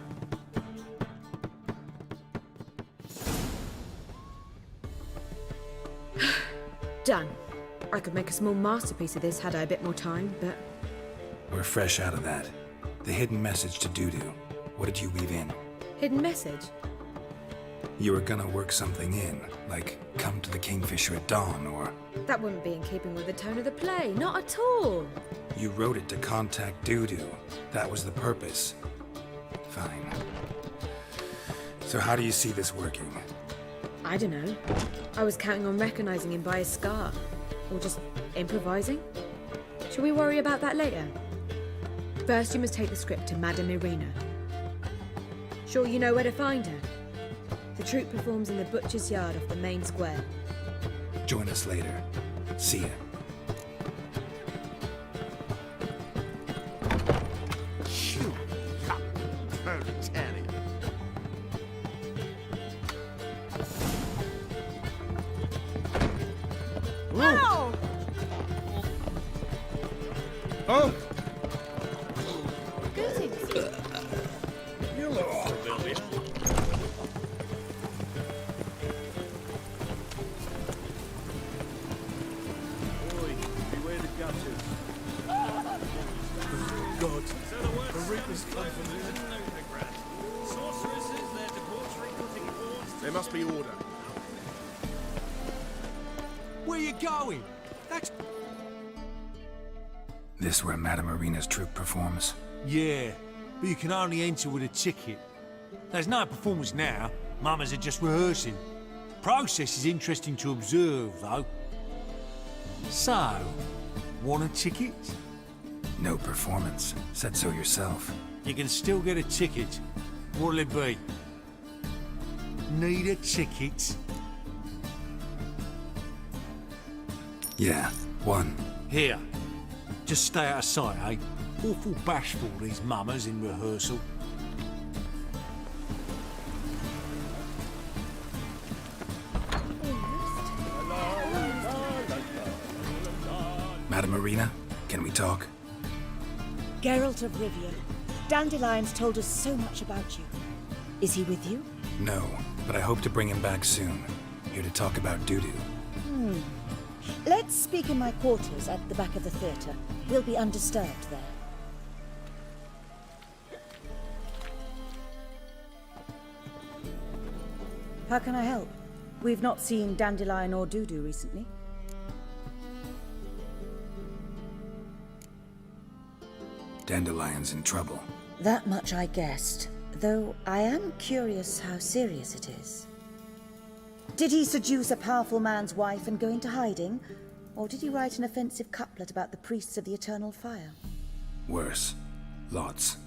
Done. I could make a small masterpiece of this had I a bit more time, but... We're fresh out of that. The hidden message to Dudu. What did you weave in? Hidden message? You were gonna work something in, like come to the Kingfisher at dawn, or... That wouldn't be in keeping with the tone of the play, not at all. You wrote it to contact Dudu. That was the purpose. Fine. So how do you see this working? I don't know. I was counting on recognizing him by his scar. Or just improvising. Shall we worry about that later? First, you must take the script to Madame Irina. Sure you know where to find her? The troupe performs in the butcher's yard off the main square. Join us later. See ya. Shoot. Tanny. Oh! Oh! Greetings. You look familiar. Oi, beware the gutters. God, the reapers come from here. There must be order. Where you going? That's... This where Madame Irina's troupe performs? Yeah, but you can only enter with a ticket. There's no performance now. Mamas are just rehearsing. Process is interesting to observe, though. So, want a ticket? No performance. Said so yourself. You can still get a ticket. What'll it be? Need a ticket? Yeah, one. Here. Just stay out of sight, eh? Awful bashful, these mamas in rehearsal. Madame Irina, can we talk? Geralt of Rivia, Dandelion's told us so much about you. Is he with you? No, but I hope to bring him back soon. Here to talk about Dudu. Let's speak in my quarters at the back of the theatre. We'll be undisturbed there. How can I help? We've not seen Dandelion or Dudu recently. Dandelion's in trouble. That much I guessed, though I am curious how serious it is. Did he seduce a powerful man's wife and go into hiding? Or did he write an offensive couplet about the priests of the eternal fire? Worse. Lots.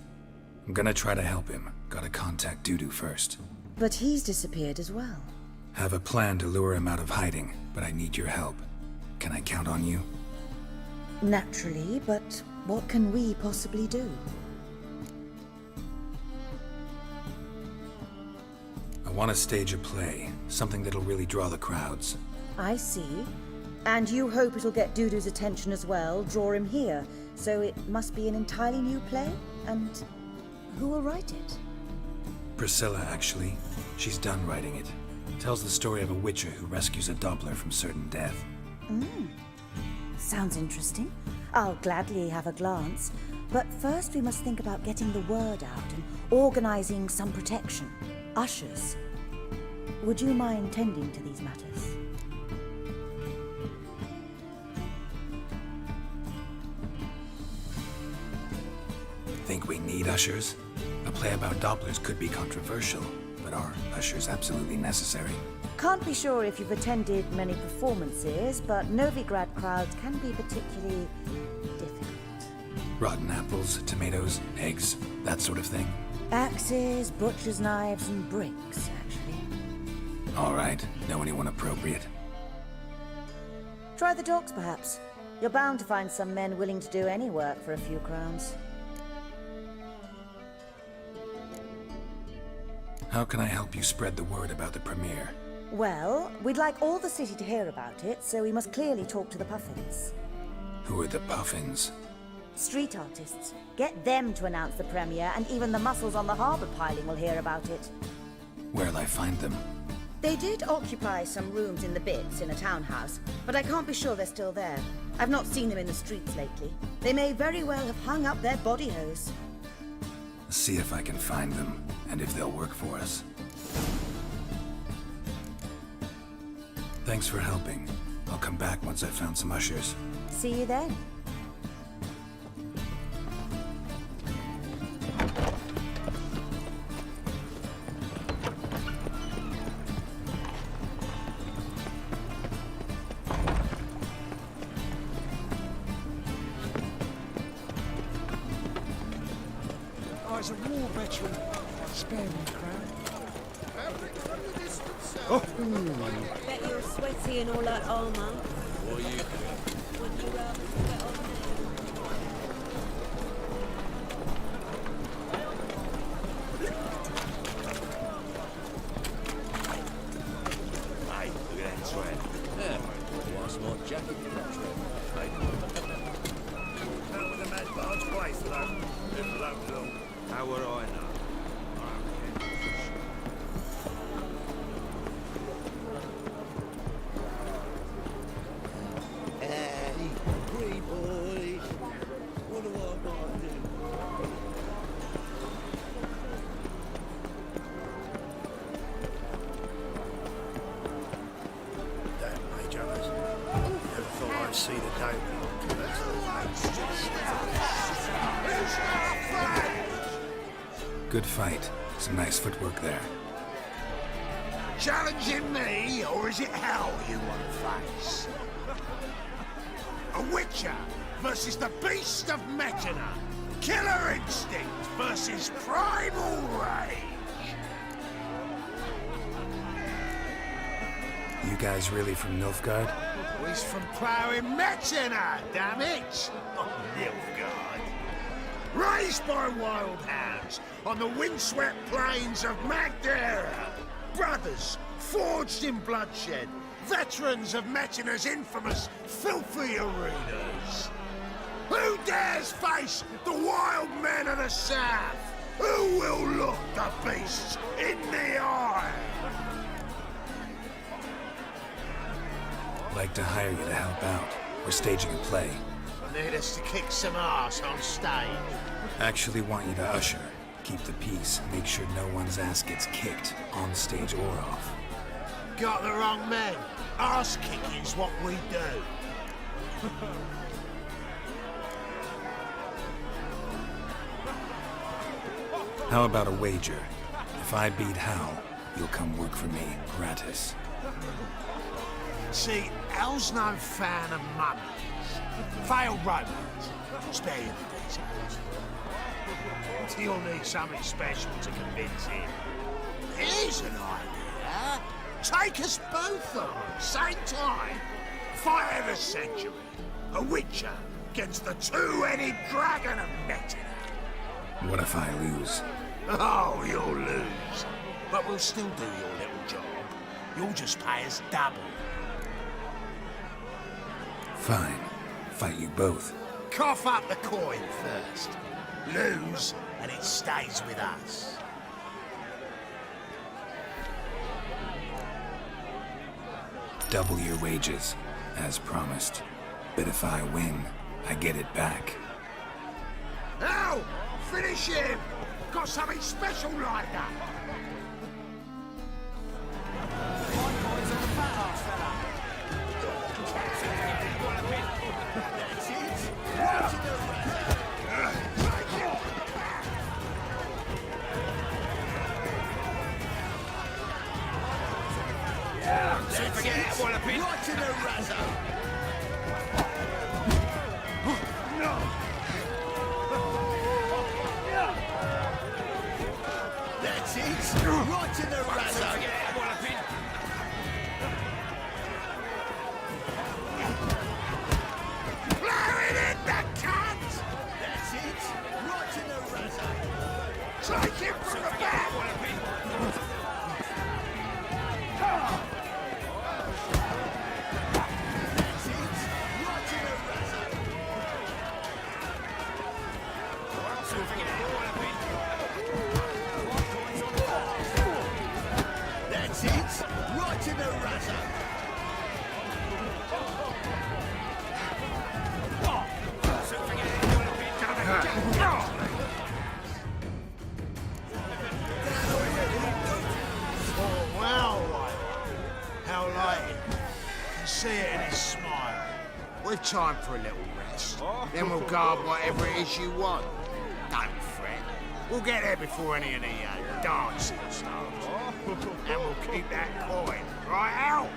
I'm gonna try to help him. Gotta contact Dudu first. But he's disappeared as well. Have a plan to lure him out of hiding, but I need your help. Can I count on you? Naturally, but what can we possibly do? I want to stage a play. Something that'll really draw the crowds. I see. And you hope it'll get Dudu's attention as well, draw him here. So it must be an entirely new play? And who will write it? Priscilla, actually. She's done writing it. Tells the story of a witcher who rescues a Doppler from certain death. Sounds interesting. I'll gladly have a glance. But first we must think about getting the word out and organizing some protection. Ushers. Would you mind tending to these matters? Think we need ushers? A play about Dopplers could be controversial, but are ushers absolutely necessary? Can't be sure if you've attended many performances, but Novigrad crowds can be particularly difficult. Rotten apples, tomatoes, eggs, that sort of thing? Axes, butcher's knives, and bricks, actually. All right. Know anyone appropriate? Try the docks, perhaps. You're bound to find some men willing to do any work for a few crowns. How can I help you spread the word about the premiere? Well, we'd like all the city to hear about it, so we must clearly talk to the Puffins. Who are the Puffins? Street artists. Get them to announce the premiere, and even the muscles on the harbour piling will hear about it. Where'll I find them? They did occupy some rooms in the Bits in a townhouse, but I can't be sure they're still there. I've not seen them in the streets lately. They may very well have hung up their body hose. See if I can find them, and if they'll work for us. Thanks for helping. I'll come back once I've found some ushers. See you then. Oh, he's a war veteran. Spare me, Crown. Oh. Bet you're sweaty in all that armour. What are you doing? Wouldn't you rather get on Hey, look at that trap. Yeah, what's my jacket for that trap? Hey. Out with a mad barge place, though. Them blokes all. How would I know? Hey, free boy. What do I got to do? Damn, Major. Never thought I'd see the day when Good fight. Some nice footwork there. Challenging me, or is it hell you want to face? A Witcher versus the Beast of Metina. Killer instinct versus primal rage. You guys really from Nilfgaard? He's from ploughing Metina, damn it! Oh, Nilfgaard. Raised by wild hounds on the windswept plains of Magdera. Brothers, forged in bloodshed. Veterans of Metina's infamous filthy arenas. Who dares face the wild men of the south? Who will look the beasts in the eye? Like to hire you to help out. We're staging a play. Need us to kick some ass on stage. Actually want you to usher. Keep the peace. Make sure no one's ass gets kicked, on stage or off. Got the wrong men. Ass kicking's what we do. How about a wager? If I beat Hal, you'll come work for me, gratis. See, Hal's no fan of mummies. Failed romance. Spare you the details. He'll need something special to convince him. Here's an idea. Take us both on, same time. Fight of the century. A Witcher against the two-headed dragon of Metina. What if I lose? Oh, you'll lose. But we'll still do your little job. You'll just pay us double. Fine. Fight you both. Cough up the coin first. Lose, and it stays with us. Double your wages, as promised. But if I win, I get it back. Now! Finish him! Got something special like that! Right to the razor! That's it! Right to the razor! Blow it in the cunt! That's it! Right to the razor! Take him from the back! That's it! Right to the razor! That's it! Right to the razor! Oh, wow, how light. Can see it in his smile. We've time for a little rest. Then we'll guard whatever it is you want. Don't fret. We'll get there before any of the dancing starts. And we'll keep that coin, right out?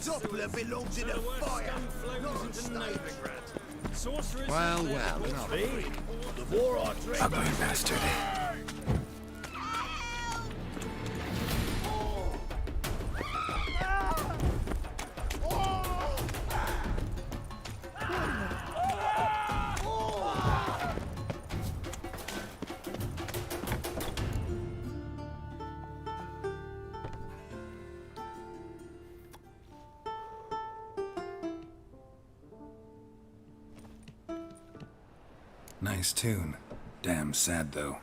Doppler belongs in a fire, not in the navy. Well, well, enough. The war I dread. Ugly bastard. Nice tune. Damn sad, though.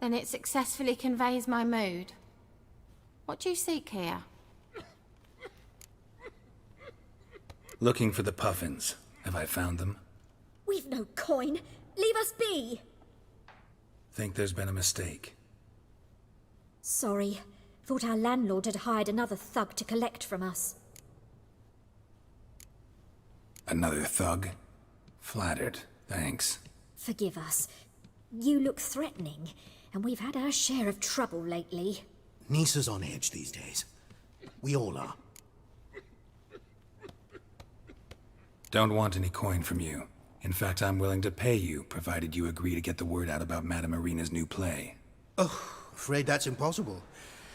Then it successfully conveys my mood. What do you seek here? Looking for the puffins. Have I found them? We've no coin. Leave us be. Think there's been a mistake. Sorry. Thought our landlord had hired another thug to collect from us. Another thug? Flattered. Thanks. Forgive us. You look threatening, and we've had our share of trouble lately. Nisa's on edge these days. We all are. Don't want any coin from you. In fact, I'm willing to pay you, provided you agree to get the word out about Madame Irina's new play. Oh, afraid that's impossible.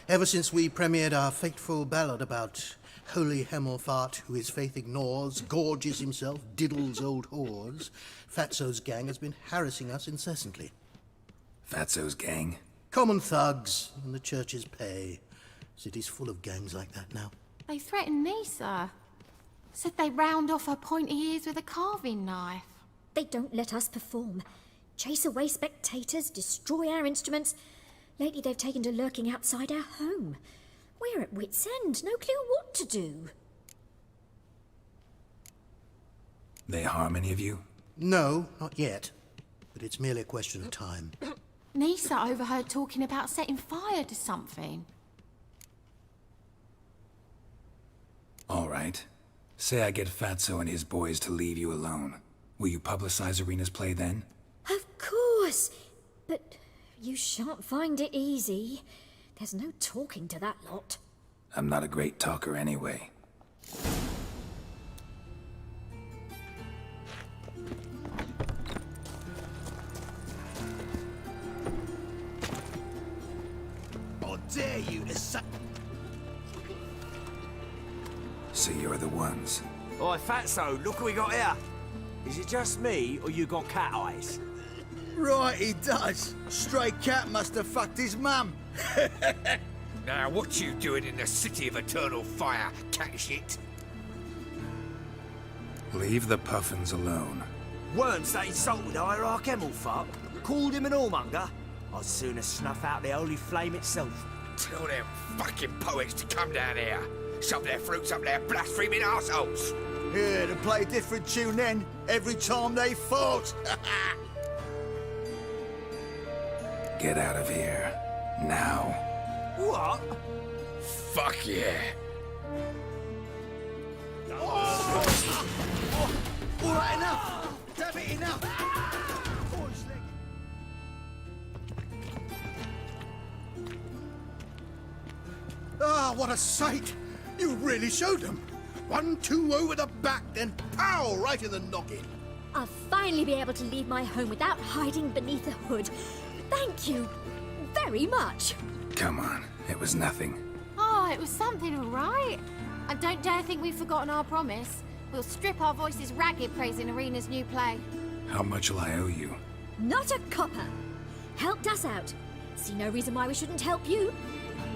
Ever since we premiered our fateful ballad about Holy Hemelfart, who his faith ignores, gorges himself, diddles old whores, Fatso's gang has been harassing us incessantly. Fatso's gang? Common thugs in the church's pay. City's full of gangs like that now. They threatened Nisa. Said they round off her pointy ears with a carving knife. They don't let us perform. Chase away spectators, destroy our instruments. Lately they've taken to lurking outside our home. We're at wit's end, no clue what to do. They harm any of you? No, not yet. But it's merely a question of time. Nisa overheard talking about setting fire to something. All right. Say I get Fatso and his boys to leave you alone. Will you publicize Irina's play then? Of course! But you shan't find it easy. There's no talking to that lot. I'm not a great talker anyway. How dare you to say... So you're the ones. Oi, Fatso, look what we got here. Is it just me, or you got cat eyes? Right, he does. Stray cat must have fucked his mum. Now, what you doing in the city of eternal fire, cat shit? Leave the puffins alone. Worms that insulted Hierarch Emelfart, called him an whoremonger. I'd sooner snuff out the holy flame itself. Tell them fucking poets to come down here. Shove their fruits up their blaspheming arseholes. Yeah, to play a different tune then, every time they fought. Get out of here. Now. What? Fuck yeah. All right, enough. Damn it, enough. Ah, what a sight! You really showed them. 1-2 over the back, then pow, right in the noggin. I'll finally be able to leave my home without hiding beneath a hood. Thank you very much. Come on, it was nothing. Oh, it was something, all right. And don't dare think we've forgotten our promise. We'll strip our voices ragged praising Arena's new play. How much will I owe you? Not a copper. Helped us out. See no reason why we shouldn't help you.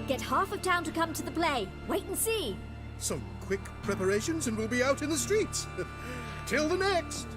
Get half of town to come to the play. Wait and see. Some quick preparations and we'll be out in the streets. Till the next.